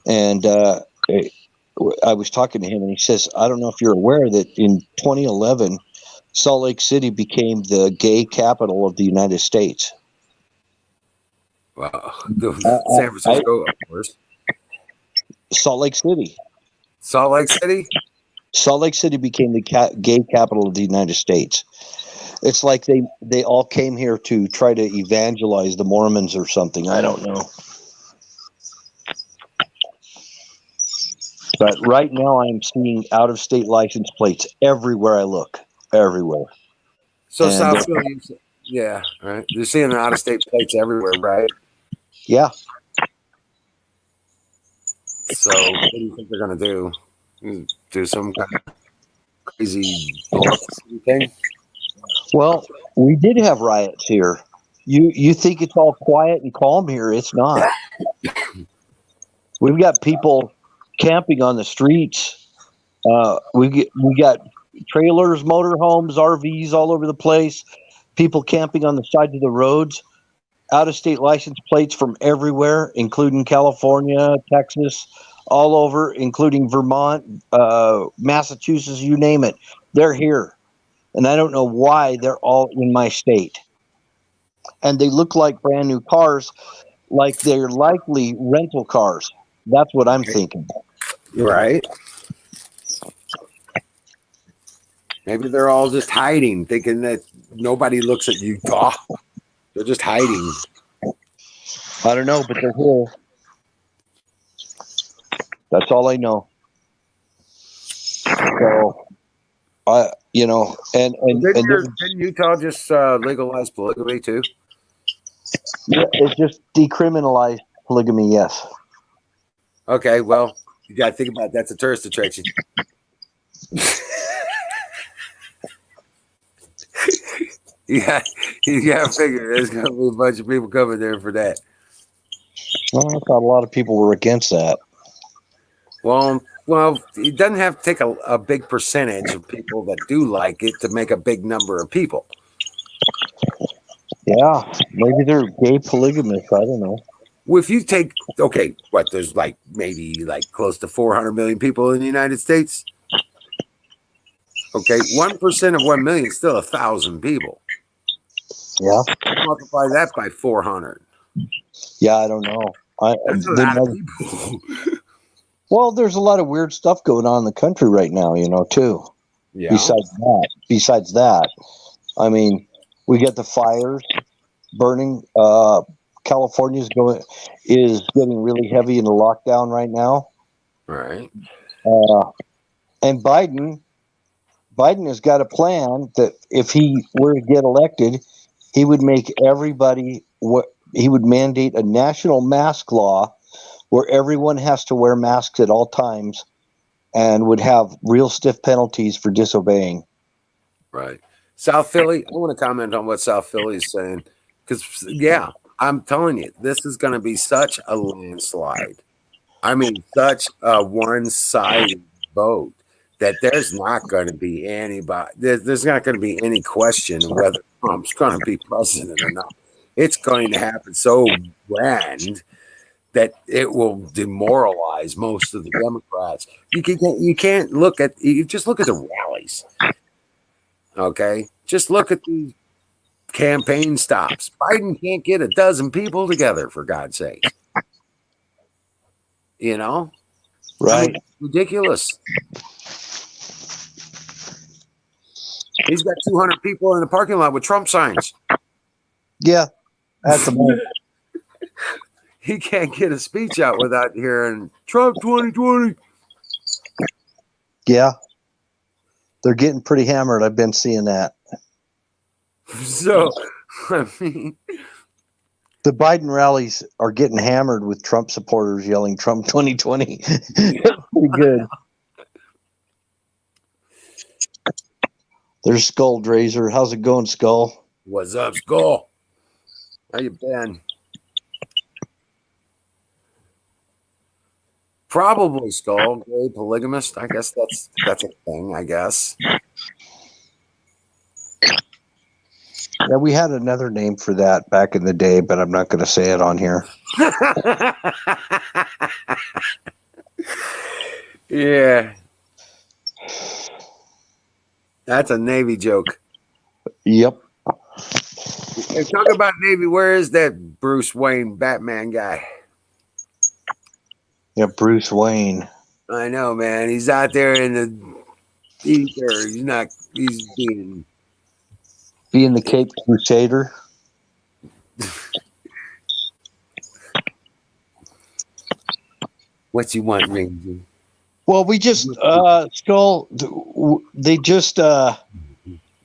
And I was talking to him and he says, I don't know if you're aware that in 2011, Salt Lake City became the gay capital of the United States. Wow. San Francisco, of course. Salt Lake City. Salt Lake City? Salt Lake City became the gay capital of the United States. It's like they all came here to try to evangelize the Mormons or something. I don't know. But right now I'm seeing out-of-state license plates everywhere I look. Everywhere. So And, South Philly, yeah, right. You're seeing out-of-state plates everywhere, right? Yeah. So what do you think they're going to do? Do some kind of crazy thing? Well, we did have riots here. You think it's all quiet and calm here? It's not. We've got people camping on the streets. We got trailers, motorhomes, RVs all over the place. people camping on the sides of the roads, out-of-state license plates from everywhere, including California, Texas, all over, including Vermont, Massachusetts, you name it. They're here. And I don't know why they're all in my state. And they look like brand new cars, like they're likely rental cars. That's what I'm thinking. Right. Maybe they're all just hiding, thinking that nobody looks at Utah. They're just hiding. I don't know, but they're here. That's all I know. So, and Didn't Utah just legalize polygamy too? yeah, it just decriminalized polygamy. Yes. Okay, well, you got to think about it. That's a tourist attraction. Yeah, you got to figure there's going to be a bunch of people coming there for that. Well, I thought a lot of people were against that. Well, it doesn't have to take a big percentage of people that do like it to make a big number of people. Yeah, maybe they're gay polygamists. I don't know. Well, if you take, there's maybe close to 400 million people in the United States. Okay, 1% of 1 million is still 1,000 people. Yeah. Multiply that by 400. Yeah, I don't know. That's a lot of people. Well, there's a lot of weird stuff going on in the country right now, too. Yeah. Besides that, I mean, we get the fires burning. California is getting really heavy into lockdown right now. Right. And Biden has got a plan that if he were to get elected, he would make everybody he would mandate a national mask law where everyone has to wear masks at all times and would have real stiff penalties for disobeying. Right. South Philly, I want to comment on what South Philly is saying. Because, yeah, I'm telling you, this is going to be such a landslide. I mean, such a one-sided vote that there's not going to be anybody, there's not going to be any question of whether Trump's going to be president or not. It's going to happen so grand that it will demoralize most of the Democrats. You can't look at, you just look at the rallies. Okay? Just look at the campaign stops. Biden can't get a dozen people together, for God's sake. Right? I mean, ridiculous. He's got 200 people in the parking lot with Trump signs. Yeah, that's the moment. He can't get a speech out without hearing Trump 2020. Yeah. They're getting pretty hammered. I've been seeing that. So, I mean, the Biden rallies are getting hammered with Trump supporters yelling Trump 2020. Pretty good. There's Skull Drazer. How's it going, Skull? What's up, Skull? How you been? Probably Skull, gay polygamist. I guess that's a thing, I guess. Yeah, we had another name for that back in the day, but I'm not going to say it on here. Yeah. That's a Navy joke. Yep. Hey, talk about Navy. Where is that Bruce Wayne Batman guy? Yeah, Bruce Wayne. I know, man. He's out there in the ether. He's being the Cape Crusader. What you want, Ranger? Well, we just they just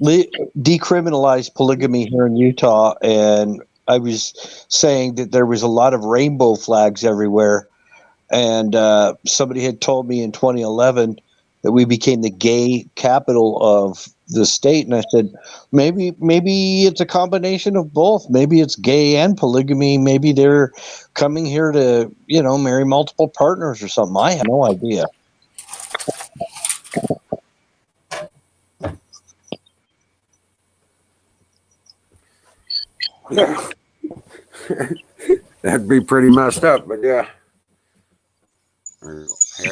decriminalized polygamy here in Utah, and I was saying that there was a lot of rainbow flags everywhere, and somebody had told me in 2011 that we became the gay capital of the state, and I said maybe it's a combination of both. Maybe it's gay and polygamy. Maybe they're coming here to marry multiple partners or something. I have no idea. That'd be pretty messed up, but yeah. There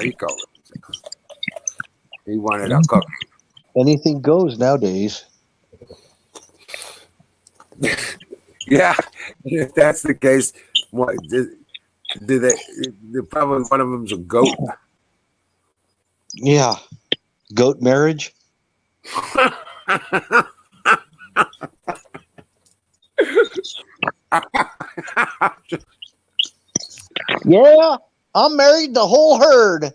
you go. He wanted a cookie. Anything goes nowadays. Yeah, if that's the case, what do they? Probably one of them's a goat. Yeah. Goat marriage? Yeah, I'm married the whole herd.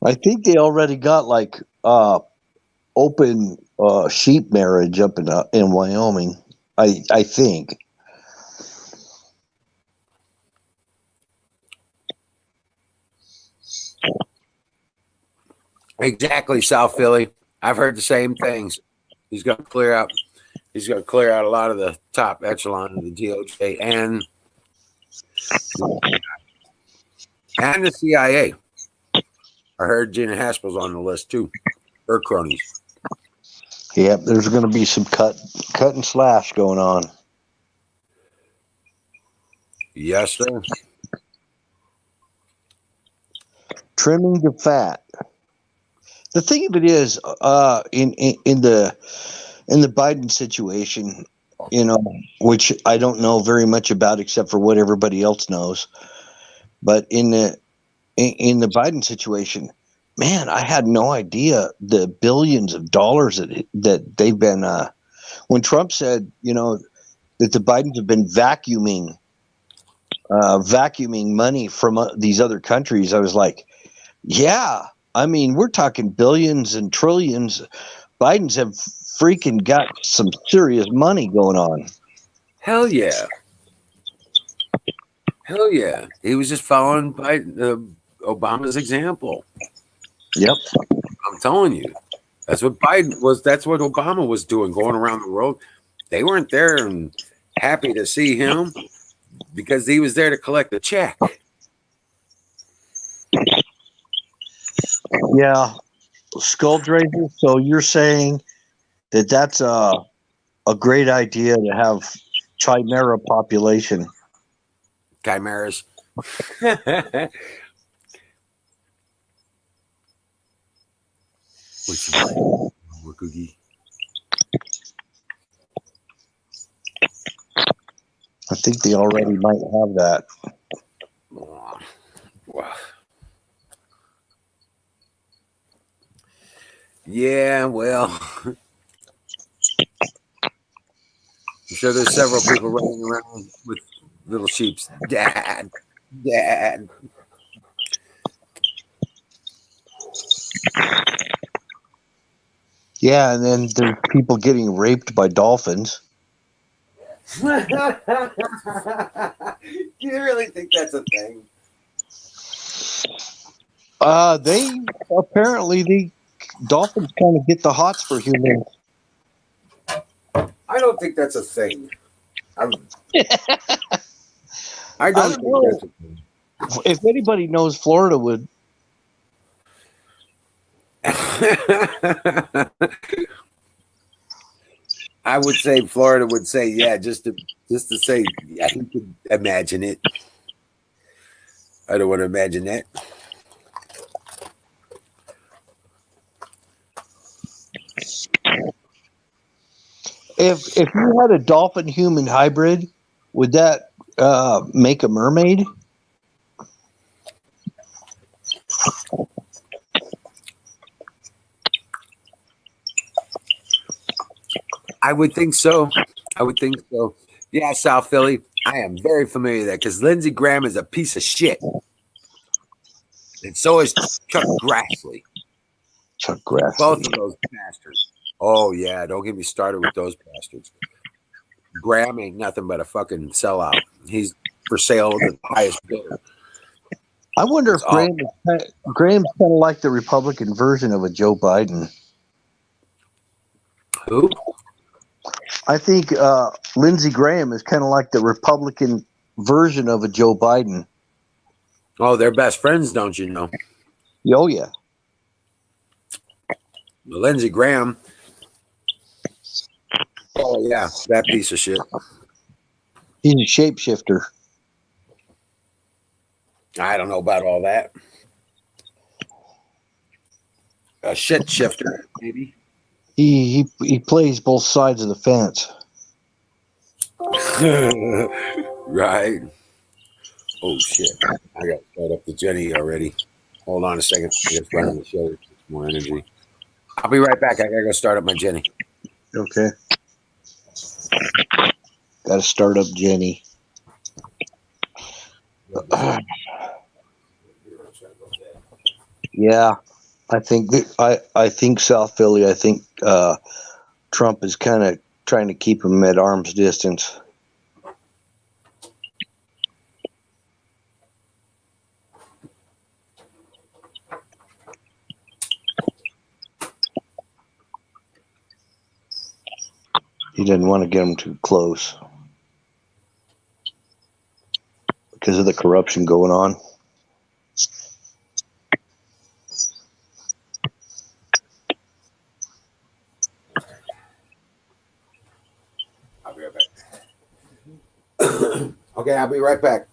I think they already got like open sheep marriage up in Wyoming. I think. Exactly, South Philly. I've heard the same things. He's going to clear out. He's going to clear out a lot of the top echelon of the DOJ and the CIA. I heard Gina Haspel's on the list too. Her cronies. Yep, there's going to be some cut and slash going on. Yes, sir. Trimming the fat. The thing of it is, in the Biden situation, you know, which I don't know very much about except for what everybody else knows, but in the Biden situation, man, I had no idea the billions of dollars that they've been. When Trump said, you know, that the Bidens have been vacuuming money from these other countries, I was like, yeah. I mean, we're talking billions and trillions. Biden's have freaking got some serious money going on. Hell yeah. Hell yeah. He was just following Obama's example. Yep. I'm telling you. That's what Biden was. That's what Obama was doing, going around the world. They weren't there and happy to see him because he was there to collect a check. Yeah, Skulldraiser. So you're saying that that's a great idea to have chimera population. Chimeras. Cookie. I think they already might have that. Wow. Yeah, well, I'm sure there's several people running around with little sheeps. Dad. Yeah, and then there's people getting raped by dolphins. Do you really think that's a thing? Dolphins kind of get the hots for humans. I don't think that's a thing. I don't think that's a thing. If anybody knows, Florida would. I would say Florida would say, yeah, just to say, yeah, he could imagine it. I don't want to imagine that. If you had a dolphin human hybrid, would that make a mermaid? I would think so. Yeah, South Philly. I am very familiar with that because Lindsey Graham is a piece of shit. And so is Chuck Grassley. Both of those bastards. Oh, yeah. Don't get me started with those bastards. Graham ain't nothing but a fucking sellout. He's for sale at the highest bidder. I wonder if Graham's kind of like the Republican version of a Joe Biden. Who? I think Lindsey Graham is kind of like the Republican version of a Joe Biden. Oh, they're best friends, don't you know? Oh yeah. Lindsey Graham. Oh yeah, that piece of shit. He's a shapeshifter. I don't know about all that. A shit shifter, maybe. He plays both sides of the fence. Right. Oh shit! I got to start up the Jenny already. Hold on a second. I just running the show. More energy. I'll be right back. I gotta go start up my Jenny. Okay. Got to start up Jenny. Yeah, I think I think South Philly. I think Trump is kind of trying to keep him at arm's distance. He didn't want to get him too close because of the corruption going on. I'll be right back. Okay, I'll be right back.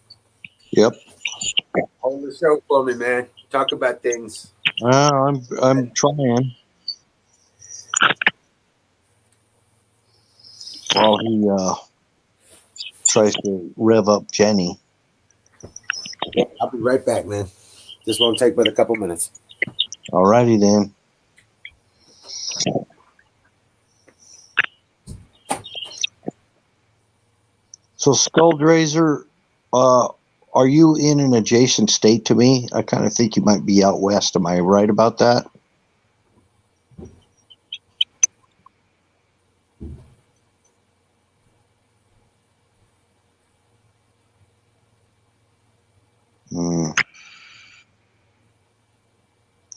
Yep. Hold the show for me, man. Talk about things. I'm trying. While he tries to rev up Jenny. I'll be right back, man. This won't take but a couple minutes. Alrighty then. So Skulldrazer, are you in an adjacent state to me? I kind of think you might be out west. Am I right about that?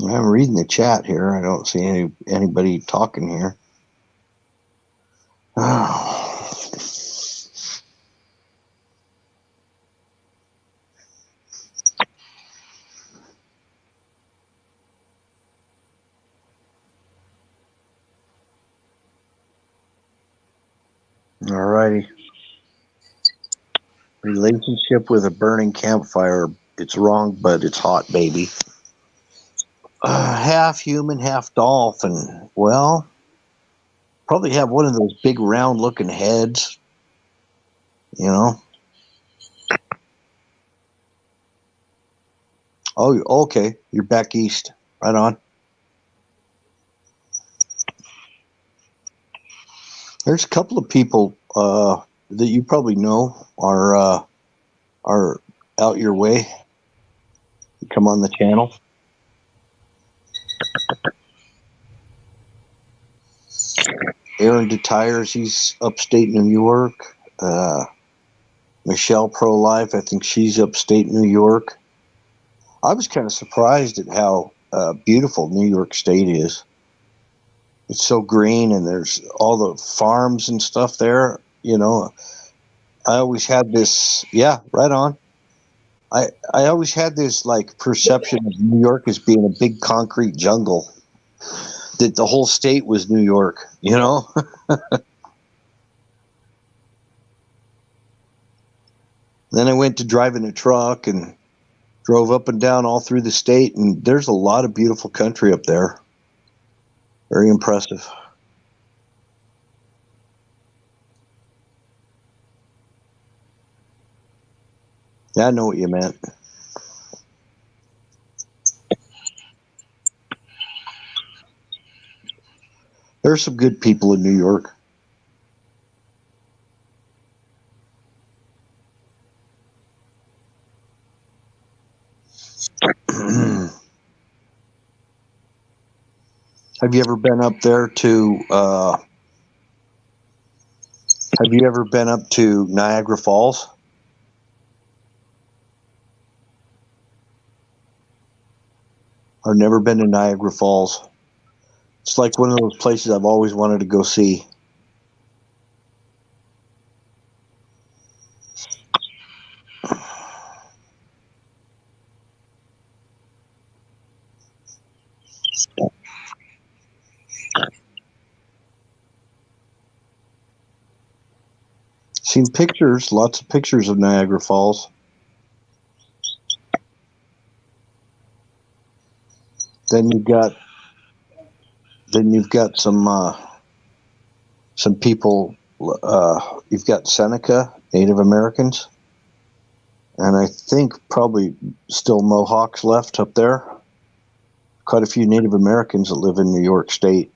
I'm reading the chat here. I don't see anybody talking here. Alrighty. Relationship with a burning campfire. It's wrong, but it's hot, baby. Half human, half dolphin. Well, probably have one of those big round looking heads. You know? Oh, okay. You're back east. Right on. There's a couple of people that you probably know are out your way. Come on the channel. Aaron DeTires, he's upstate New York. Michelle Pro Life, I think she's upstate New York. I was kind of surprised at how beautiful New York State is. It's so green, and there's all the farms and stuff there. You know, I always had this. Yeah, right on. I always had this like perception of New York as being a big concrete jungle. That the whole state was New York. You know. Then I went to driving a truck and drove up and down all through the state, and there's a lot of beautiful country up there. Very impressive. Yeah, I know what you meant. There's some good people in New York. Have you ever been up there to have you ever been up to Niagara Falls? I've never been to Niagara Falls. It's like one of those places I've always wanted to go see. Seen pictures, lots of pictures of Niagara Falls. Then you've got some people. You've got Seneca, Native Americans, and I think probably still Mohawks left up there. Quite a few Native Americans that live in New York State.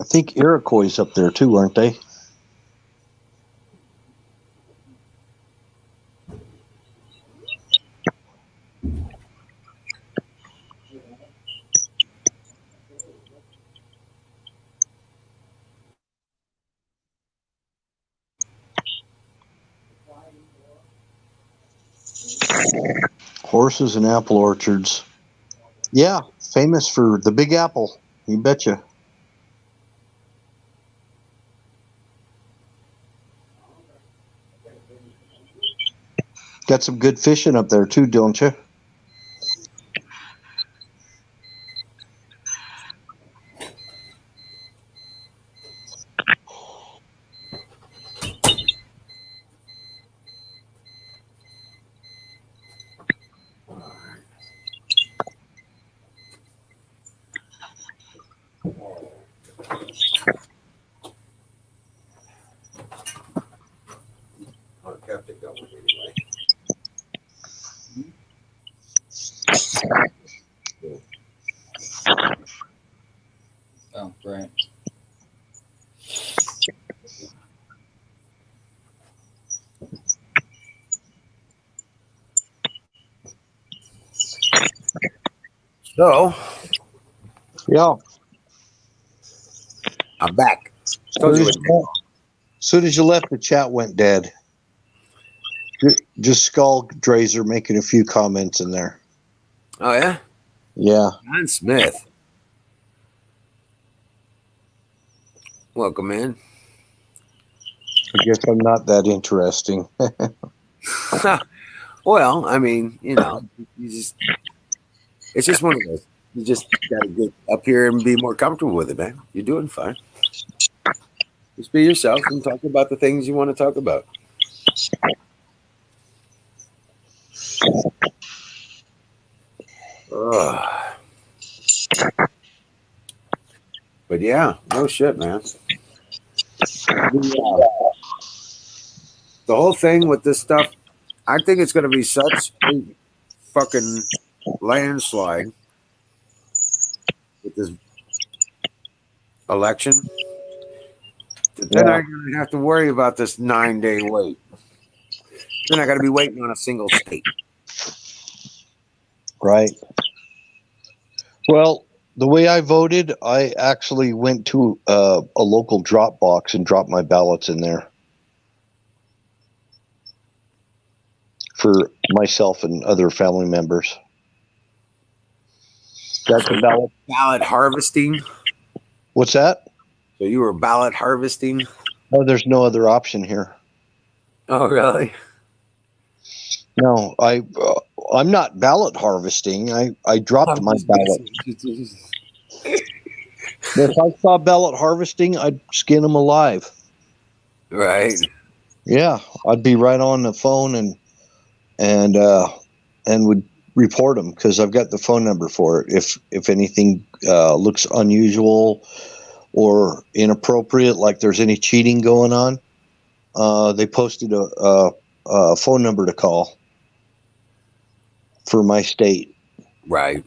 I think Iroquois up there too, aren't they? Horses and apple orchards. Yeah, famous for the Big Apple. You betcha. Got some good fishing up there too, don't you? I kept it going anyway. Oh, right. So Yeah. I'm back. As soon as you left, the chat went dead. Just Skull Drazer making a few comments in there. Oh yeah, Yeah. John Smith. Welcome in. I guess I'm not that interesting. Well, I mean, you know, it's just one of those. You just got to get up here and be more comfortable with it, man. You're doing fine. Just be yourself and talk about the things you want to talk about. Ugh. But yeah, no shit, man. The whole thing with this stuff, I think it's going to be such a fucking landslide with this election that then I'm going to have to worry about this 9-day wait. Then I got to be waiting on a single state. Right. Well, the way I voted, I actually went to a local drop box and dropped my ballots in there for myself and other family members. That's a ballot harvesting. What's that? So you were ballot harvesting? Oh, there's no other option here. Oh, really? No, I'm not ballot harvesting. I dropped my ballot. If I saw ballot harvesting, I'd skin them alive. Right. Yeah, I'd be right on the phone and would report them because I've got the phone number for it. If anything looks unusual or inappropriate, like there's any cheating going on, they posted a phone number to call for my state. Right.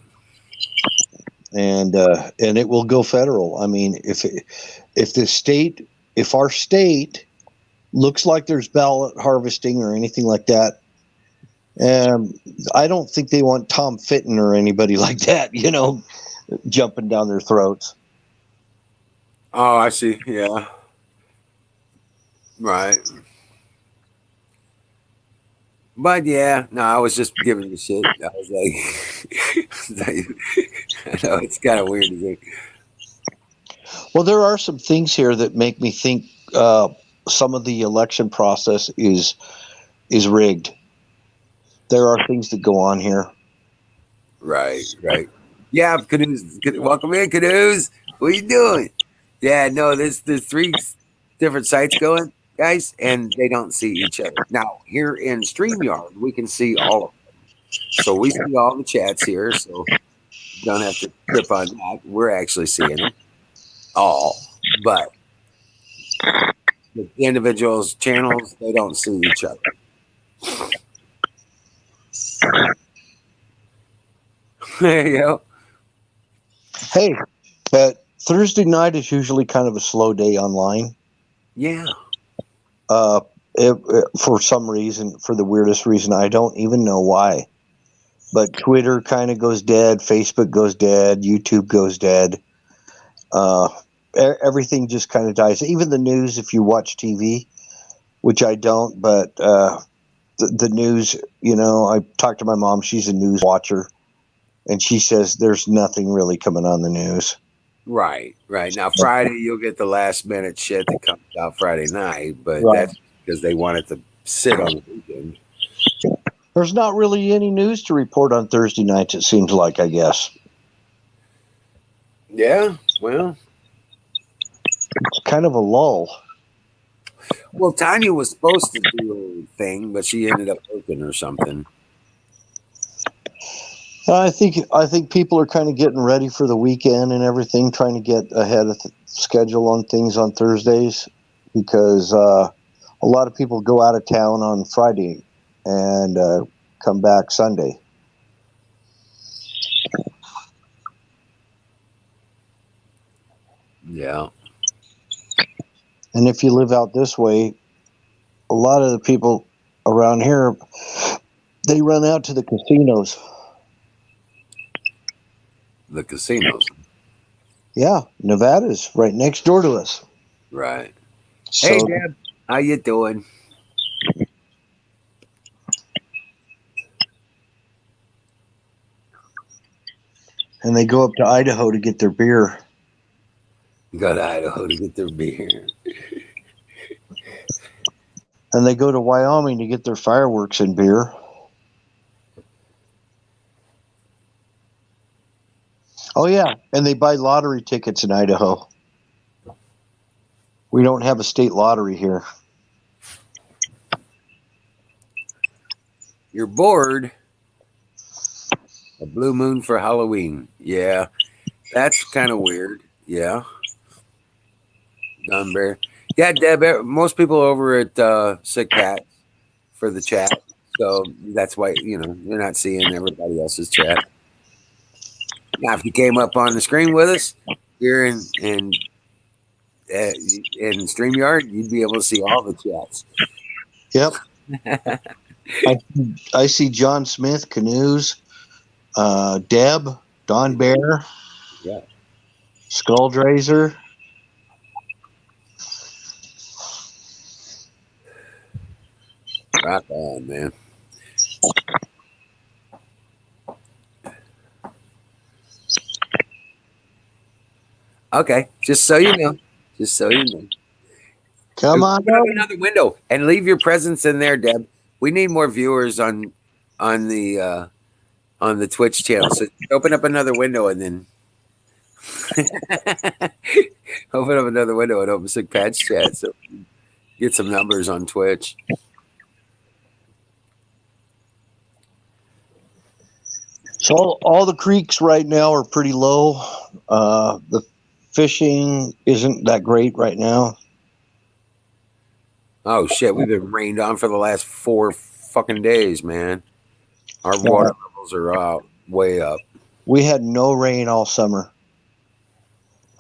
And it will go federal. I mean, if our state looks like there's ballot harvesting or anything like that, I don't think they want Tom Fitton or anybody like that, jumping down their throats. Oh, I see. Yeah. Right. But yeah, no, I was just giving you shit. I was like, I know it's kind of weird to think. Well, there are some things here that make me think some of the election process is rigged. There are things that go on here. Right. Yeah, Canoes. Welcome in, Canoes. What are you doing? Yeah, no, there's 3 different sites going, guys, and they don't see each other. Now, here in StreamYard, we can see all of them. So we see all the chats here, so you don't have to trip on that. We're actually seeing them all. But the individuals' channels, they don't see each other. There you go. Hey, but Thursday night is usually kind of a slow day online. Yeah. For some reason, for the weirdest reason, I don't even know why. But Twitter kind of goes dead, Facebook goes dead, YouTube goes dead. Everything just kind of dies. Even the news, if you watch TV, which I don't, but the news, I talked to my mom. She's a news watcher, and she says there's nothing really coming on the news. Right. Now, Friday, you'll get the last minute shit that comes out Friday night, but Right. that's because they want it to sit on the weekend. There's not really any news to report on Thursday nights, it seems like, I guess. Yeah, well. It's kind of a lull. Well, Tanya was supposed to do a thing, but she ended up working or something. I think people are kind of getting ready for the weekend and everything, trying to get ahead of the schedule on things on Thursdays, because a lot of people go out of town on Friday and come back Sunday. Yeah. And if you live out this way, a lot of the people around here, they run out to the casinos. The casinos. Yeah, Nevada's right next door to us. Right. So, Hey, Deb. How you doing? and they go up to Idaho to get their beer. Go to Idaho to get their beer. And they go to Wyoming to get their fireworks and beer. Oh, yeah. And they buy lottery tickets in Idaho. We don't have a state lottery here. You're bored. A blue moon for Halloween. Yeah. That's kind of weird. Yeah. Done bear. Yeah, Deb, most people over at Sick Pat for the chat. So that's why, you're not seeing everybody else's chat. Now, if you came up on the screen with us here in StreamYard, you'd be able to see all the chats. Yep. I see John Smith, Canoes, Deb, Don Bear, Yeah. Skulldrazer. Rock on, man. Okay, just so you know. Just so you know. Come on. Open up another window and leave your presence in there, Deb. We need more viewers on the Twitch channel. So open up another window and then open up another window and open Sick Pat's chat so we can get some numbers on Twitch. So all the creeks right now are pretty low. The fishing isn't that great right now. Oh shit, we've been rained on for the last 4 fucking days, man. Our water levels are out way up. We had no rain all summer.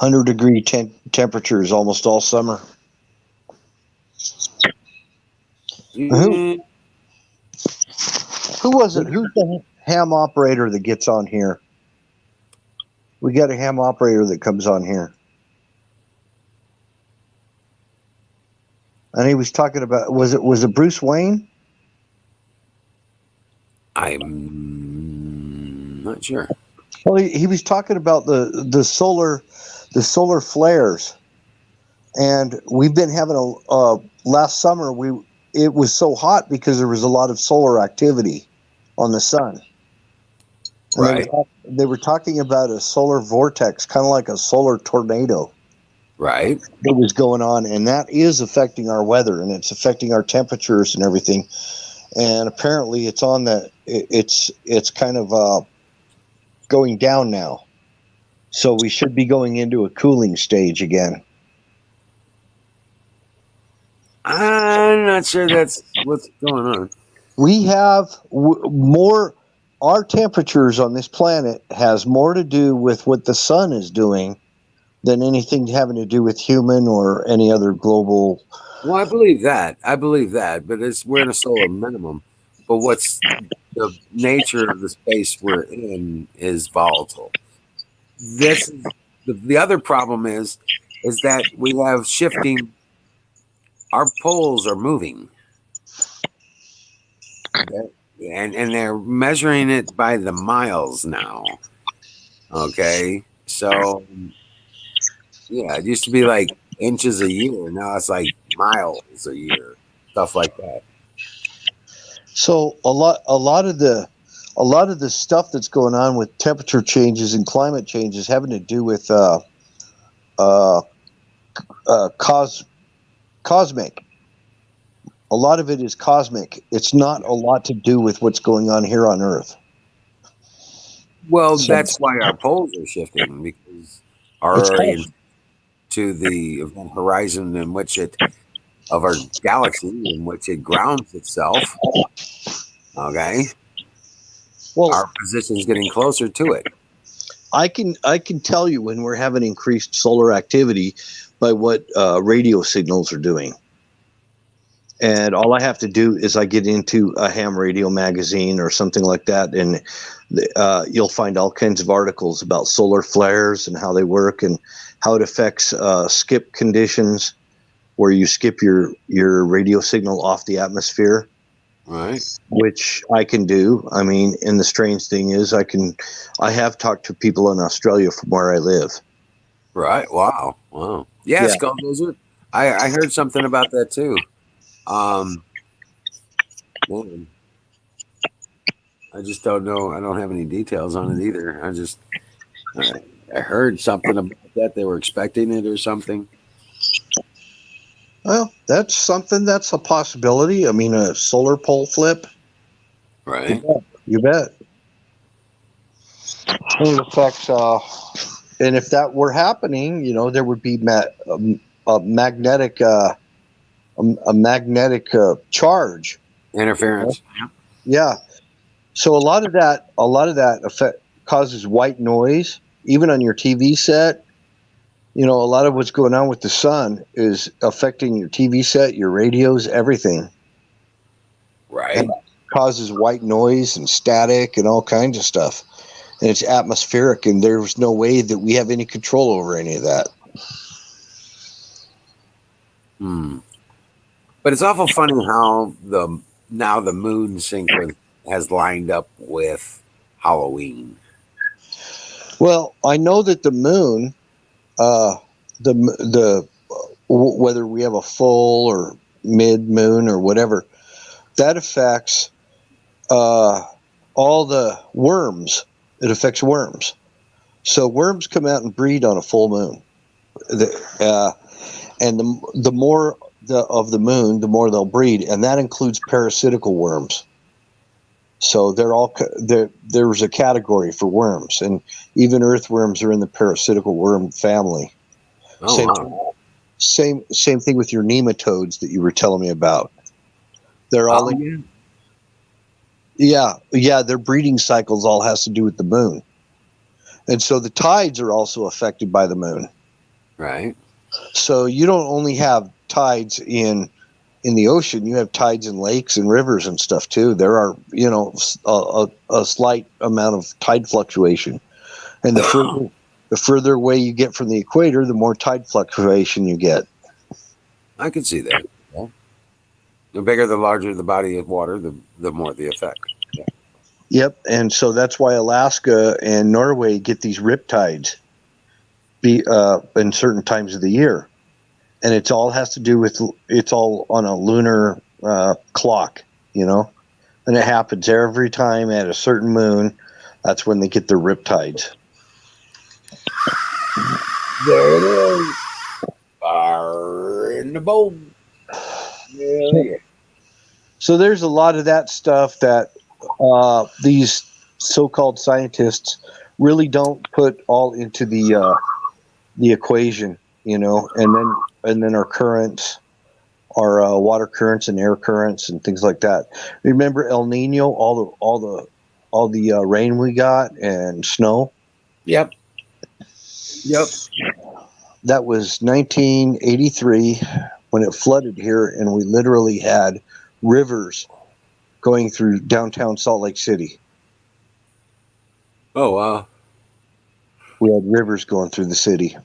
100-degree temperatures almost all summer. Mm, Who was it? Who's the ham operator that gets on here? We got a ham operator that comes on here. And he was talking about, was it Bruce Wayne? I'm not sure. Well, he was talking about the solar flares, and we've been having last summer it was so hot because there was a lot of solar activity on the sun. And Right. they were talking about a solar vortex, kind of like a solar tornado Right. that was going on, and that is affecting our weather, and it's affecting our temperatures and everything. And apparently, it's on the it's kind of going down now, so we should be going into a cooling stage again. I'm not sure that's what's going on. We have more. Our temperatures on this planet has more to do with what the sun is doing than anything having to do with human or any other global. Well, I believe that. But we're in a solar minimum. But what's the nature of the space we're in is volatile. This the other problem is that we have shifting. Our poles are moving, and they're measuring it by the miles now. Okay, so yeah, it used to be like inches a year. Now it's like miles a year, stuff like that. So a lot of the stuff that's going on with temperature changes and climate changes having to do with cosmic. A lot of it is cosmic. It's not a lot to do with what's going on here on Earth. Well, that's why our poles are shifting, because our to the event horizon in which of our galaxy in which it grounds itself. Okay. Well, our position is getting closer to it. I can tell you when we're having increased solar activity by what radio signals are doing. And all I have to do is I get into a ham radio magazine or something like that, and you'll find all kinds of articles about solar flares and how they work and how it affects skip conditions, where you skip your radio signal off the atmosphere. Right. Which I can do. I mean, and the strange thing is I have talked to people in Australia from where I live. Right. Wow. Yeah. Skull Lizard. I heard something about that too. Man, I just don't know. I don't have any details on it either. I heard something about that. They were expecting it or something. Well, that's something. That's a possibility. I mean, a solar pole flip. Right. You bet. It affects, and if that were happening, there would be a magnetic charge. Interference. Yeah. So a lot of that causes white noise, even on your TV set. A lot of what's going on with the sun is affecting your TV set, your radios, everything. Right. And causes white noise and static and all kinds of stuff. And it's atmospheric, and there's no way that we have any control over any of that. But it's awful funny how the moon synchron has lined up with Halloween. Well, I know that the moon, whether we have a full or mid moon or whatever, that affects all the worms. It affects worms. So worms come out and breed on a full moon. And the more of the moon, the more they'll breed, and that includes parasitical worms. So there's a category for worms, and even earthworms are in the parasitical worm family. Same thing with your nematodes that you were telling me about. They're all their breeding cycles all has to do with the moon. And so the tides are also affected by the moon. Right. So you don't only have tides in the ocean, you have tides in lakes and rivers and stuff too. There are, a slight amount of tide fluctuation. And the further away you get from the equator, the more tide fluctuation you get. I can see that. Yeah. The bigger, the larger the body of water, the more the effect. Yeah. Yep. And so that's why Alaska and Norway get these riptides in certain times of the year. And it's all on a lunar clock, and it happens every time at a certain moon. That's when they get their riptides. There it is. Fire in the bowl. Yeah. So there's a lot of that stuff that these so-called scientists really don't put all into the equation, you know, and then our currents, our water currents and air currents and things like that. Remember El Nino, all the rain we got and snow? Yep. That was 1983 when it flooded here, and we literally had rivers going through downtown Salt Lake City. Oh wow. We had rivers going through the city.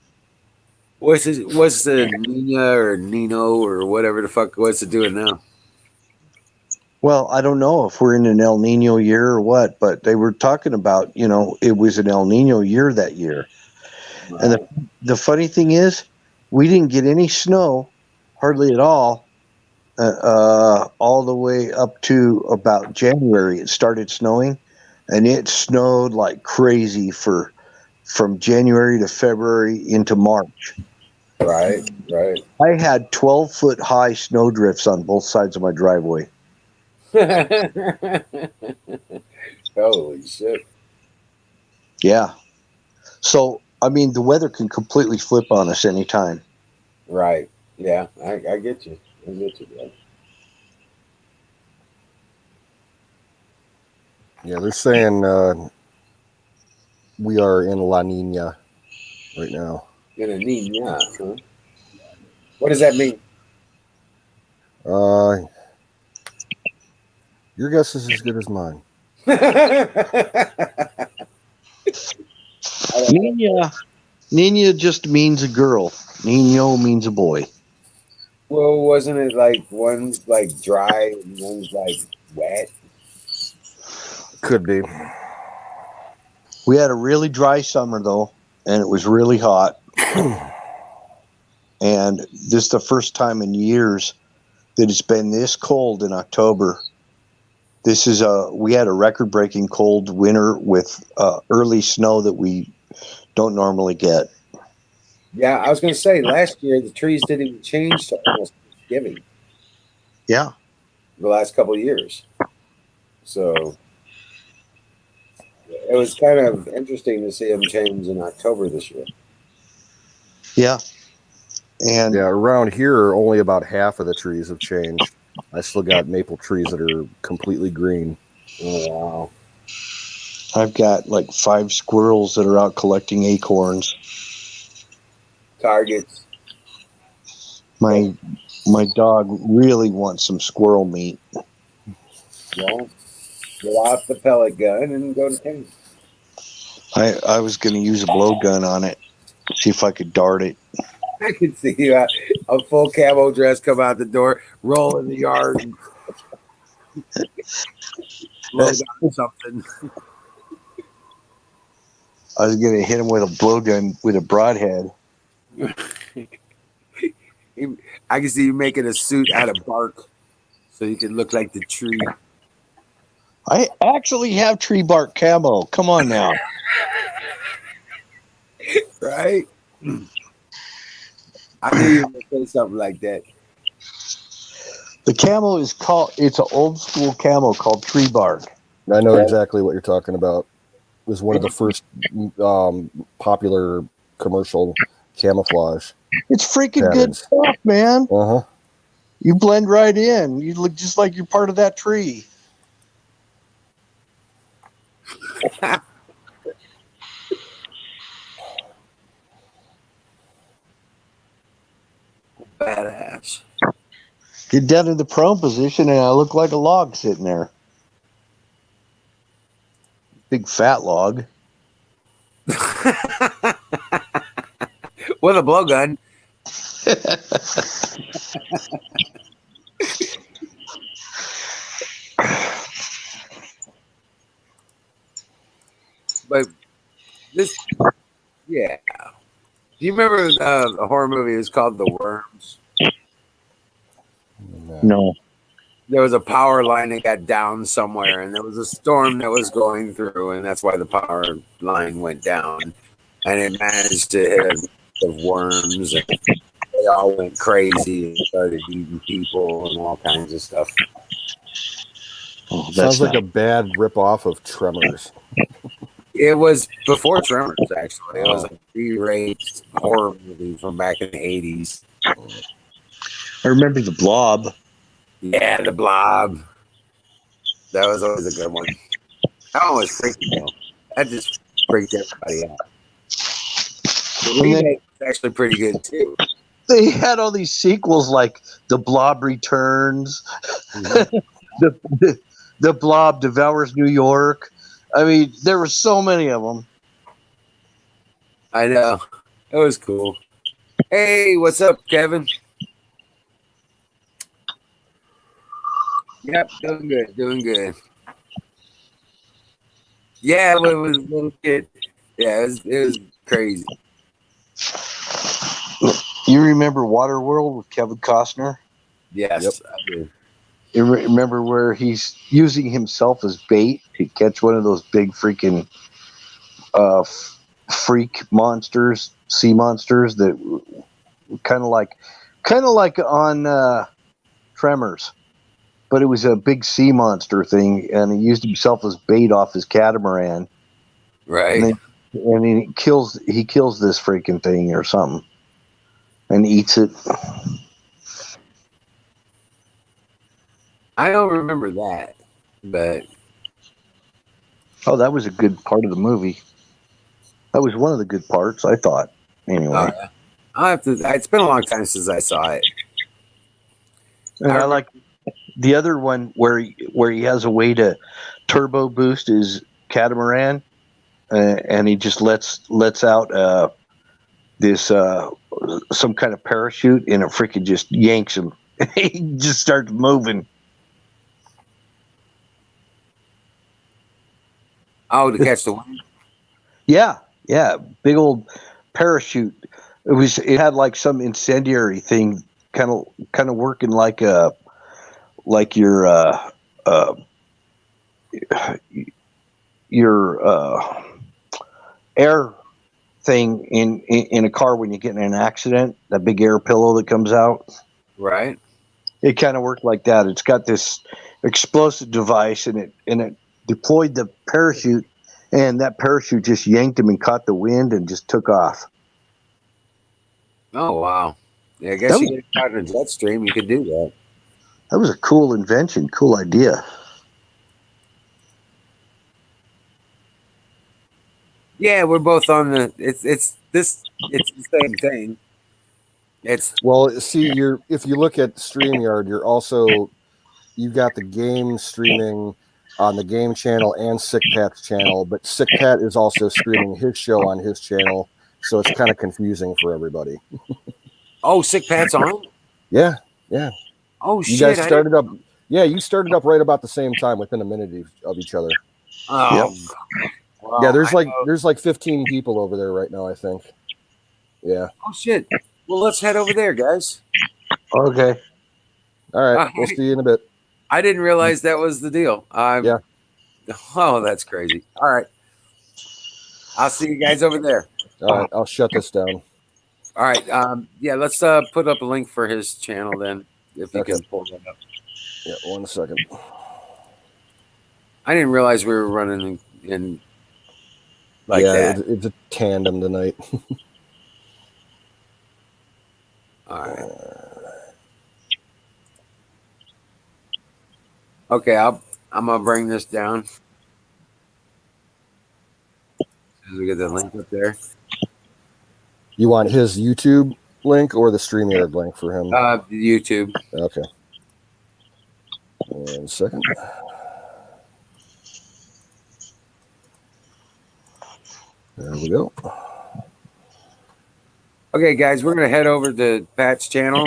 What's the Nina or Nino or whatever the fuck? What's it doing now? Well, I don't know if we're in an El Nino year or what, but they were talking about, you know, it was an El Nino year that year. Wow. And the funny thing is, we didn't get any snow, hardly at all the way up to about January. It started snowing, and it snowed like crazy from January to February into March. Right. I had 12-foot high snow drifts on both sides of my driveway. Holy shit. Yeah. So, I mean, the weather can completely flip on us anytime. Right. Yeah, I get you. Bro. Yeah, they're saying we are in La Nina right now. In a Nina, huh? What does that mean? Your guess is as good as mine. Nina just means a girl. Nino means a boy. Well, wasn't it like one's like dry and one's like wet? Could be. We had a really dry summer though, and it was really hot. And this is the first time in years that it's been this cold in October. We had a record-breaking cold winter with early snow that we don't normally get. Yeah, I was going to say last year the trees didn't even change to almost Thanksgiving. Yeah, the last couple of years. So it was kind of interesting to see them change in October this year. Yeah. And yeah, around here, only about half of the trees have changed. I still got maple trees that are completely green. Oh, wow. I've got like 5 squirrels that are out collecting acorns. Targets. My dog really wants some squirrel meat. Well, get out the pellet gun and go to town. I was going to use a blowgun on it, see if I could dart it. I could see you a full camo dress come out the door, roll in the yard, and blow down something. I was going to hit him with a blowgun with a broadhead. I can see you making a suit out of bark so you can look like the tree. I actually have tree bark camo. Come on now. Right? I knew you were going to say something like that. The camo it's an old school camo called tree bark. I know exactly what you're talking about. It was one of the first popular commercial camouflage. It's freaking patterns. Good stuff, man. Uh-huh. You blend right in. You look just like you're part of that tree. Badass. Get down to the prone position and I look like a log sitting there. Big fat log. With a blowgun. But this, yeah. Do you remember the horror movie? It was called The Worms. No. there was a power line that got down somewhere, and there was a storm that was going through, and that's why the power line went down. And it managed to hit a bunch of worms, and they all went crazy and started eating people and all kinds of stuff. Oh, that's Sounds like not- a bad ripoff of Tremors. It was before Tremors, actually. It was a B-rate horror movie from back in the 80s. I remember the Blob. Yeah, the Blob. That was always a good one. That one was freaky, though. That just freaked everybody out. The And then remake was actually pretty good, too. they had all these sequels like The Blob Returns, the Blob Devours New York. I mean, there were so many of them. I know. It was cool. Hey, what's up, Kevin? Yep, doing good, doing good. Yeah, when it was a little kid. Yeah, it was crazy. You remember Waterworld with Kevin Costner? Yes, Yep. I do. You remember where he's using himself as bait to catch one of those big freaking freak monsters, sea monsters that kind of like on Tremors, but it was a big sea monster thing, and he used himself as bait off his catamaran, Right. and he kills this freaking thing or something, and eats it. I don't remember that, but Oh, that was a good part of the movie. That was one of the good parts, I thought. Anyway, I have to. It's been a long time since I saw it. and I like the other one where he has a way to turbo boost his catamaran, and he just lets out this some kind of parachute, and it freaking just yanks him. He just starts moving. Oh, to catch the wind. Yeah, big old parachute. It had like some incendiary thing, kind of working like your air thing in a car when you get in an accident. That big air pillow that comes out. Right. It kind of worked like that. It's got this explosive device, and it deployed the parachute, and that parachute just yanked him and caught the wind and just took off. Oh wow. Yeah, I guess That you get caught in a jet stream, you could do that. That was a cool invention, cool idea. Yeah, we're both on the. It's the same thing. It's Well, see, if you look at StreamYard, you've got the game streaming on the game channel and Sick Pat's channel, but Sick Pat is also streaming his show on his channel, so it's kind of confusing for everybody. oh, Sick Pat's on. Yeah. Oh You shit! guys started up. Yeah, you started up right about the same time, within a minute of each other. Oh, well, Yeah, I know. there's like 15 people over there right now, I think. Yeah. Oh shit! Well, let's head over there, guys. Okay. All right. We'll see you in a bit. I didn't realize that was the deal. Yeah. Oh, that's crazy. All right. I'll see you guys over there. All right. I'll shut this down. All right. Yeah, let's put up a link for his channel then, if you Okay. can pull that up. Yeah. 1 second. I didn't realize we were running in like yeah, that. it's a tandem tonight. All right. Okay, I'm gonna bring this down. As we get the link up there. You want his YouTube link or the StreamYard link for him? YouTube. Okay. 1 second. There we go. Okay, guys, we're gonna head over to Pat's channel,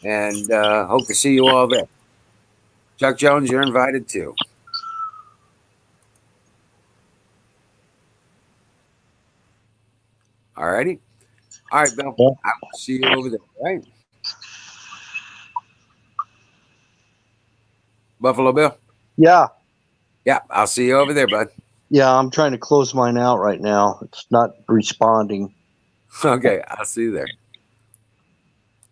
and hope to see you all there. Chuck Jones, you're invited too. All righty. All right, Bill. I will see you over there. All right. Buffalo Bill. Yeah. Yeah, I'll see you over there, bud. Yeah, I'm trying to close mine out right now. It's not responding. Okay, I'll see you there.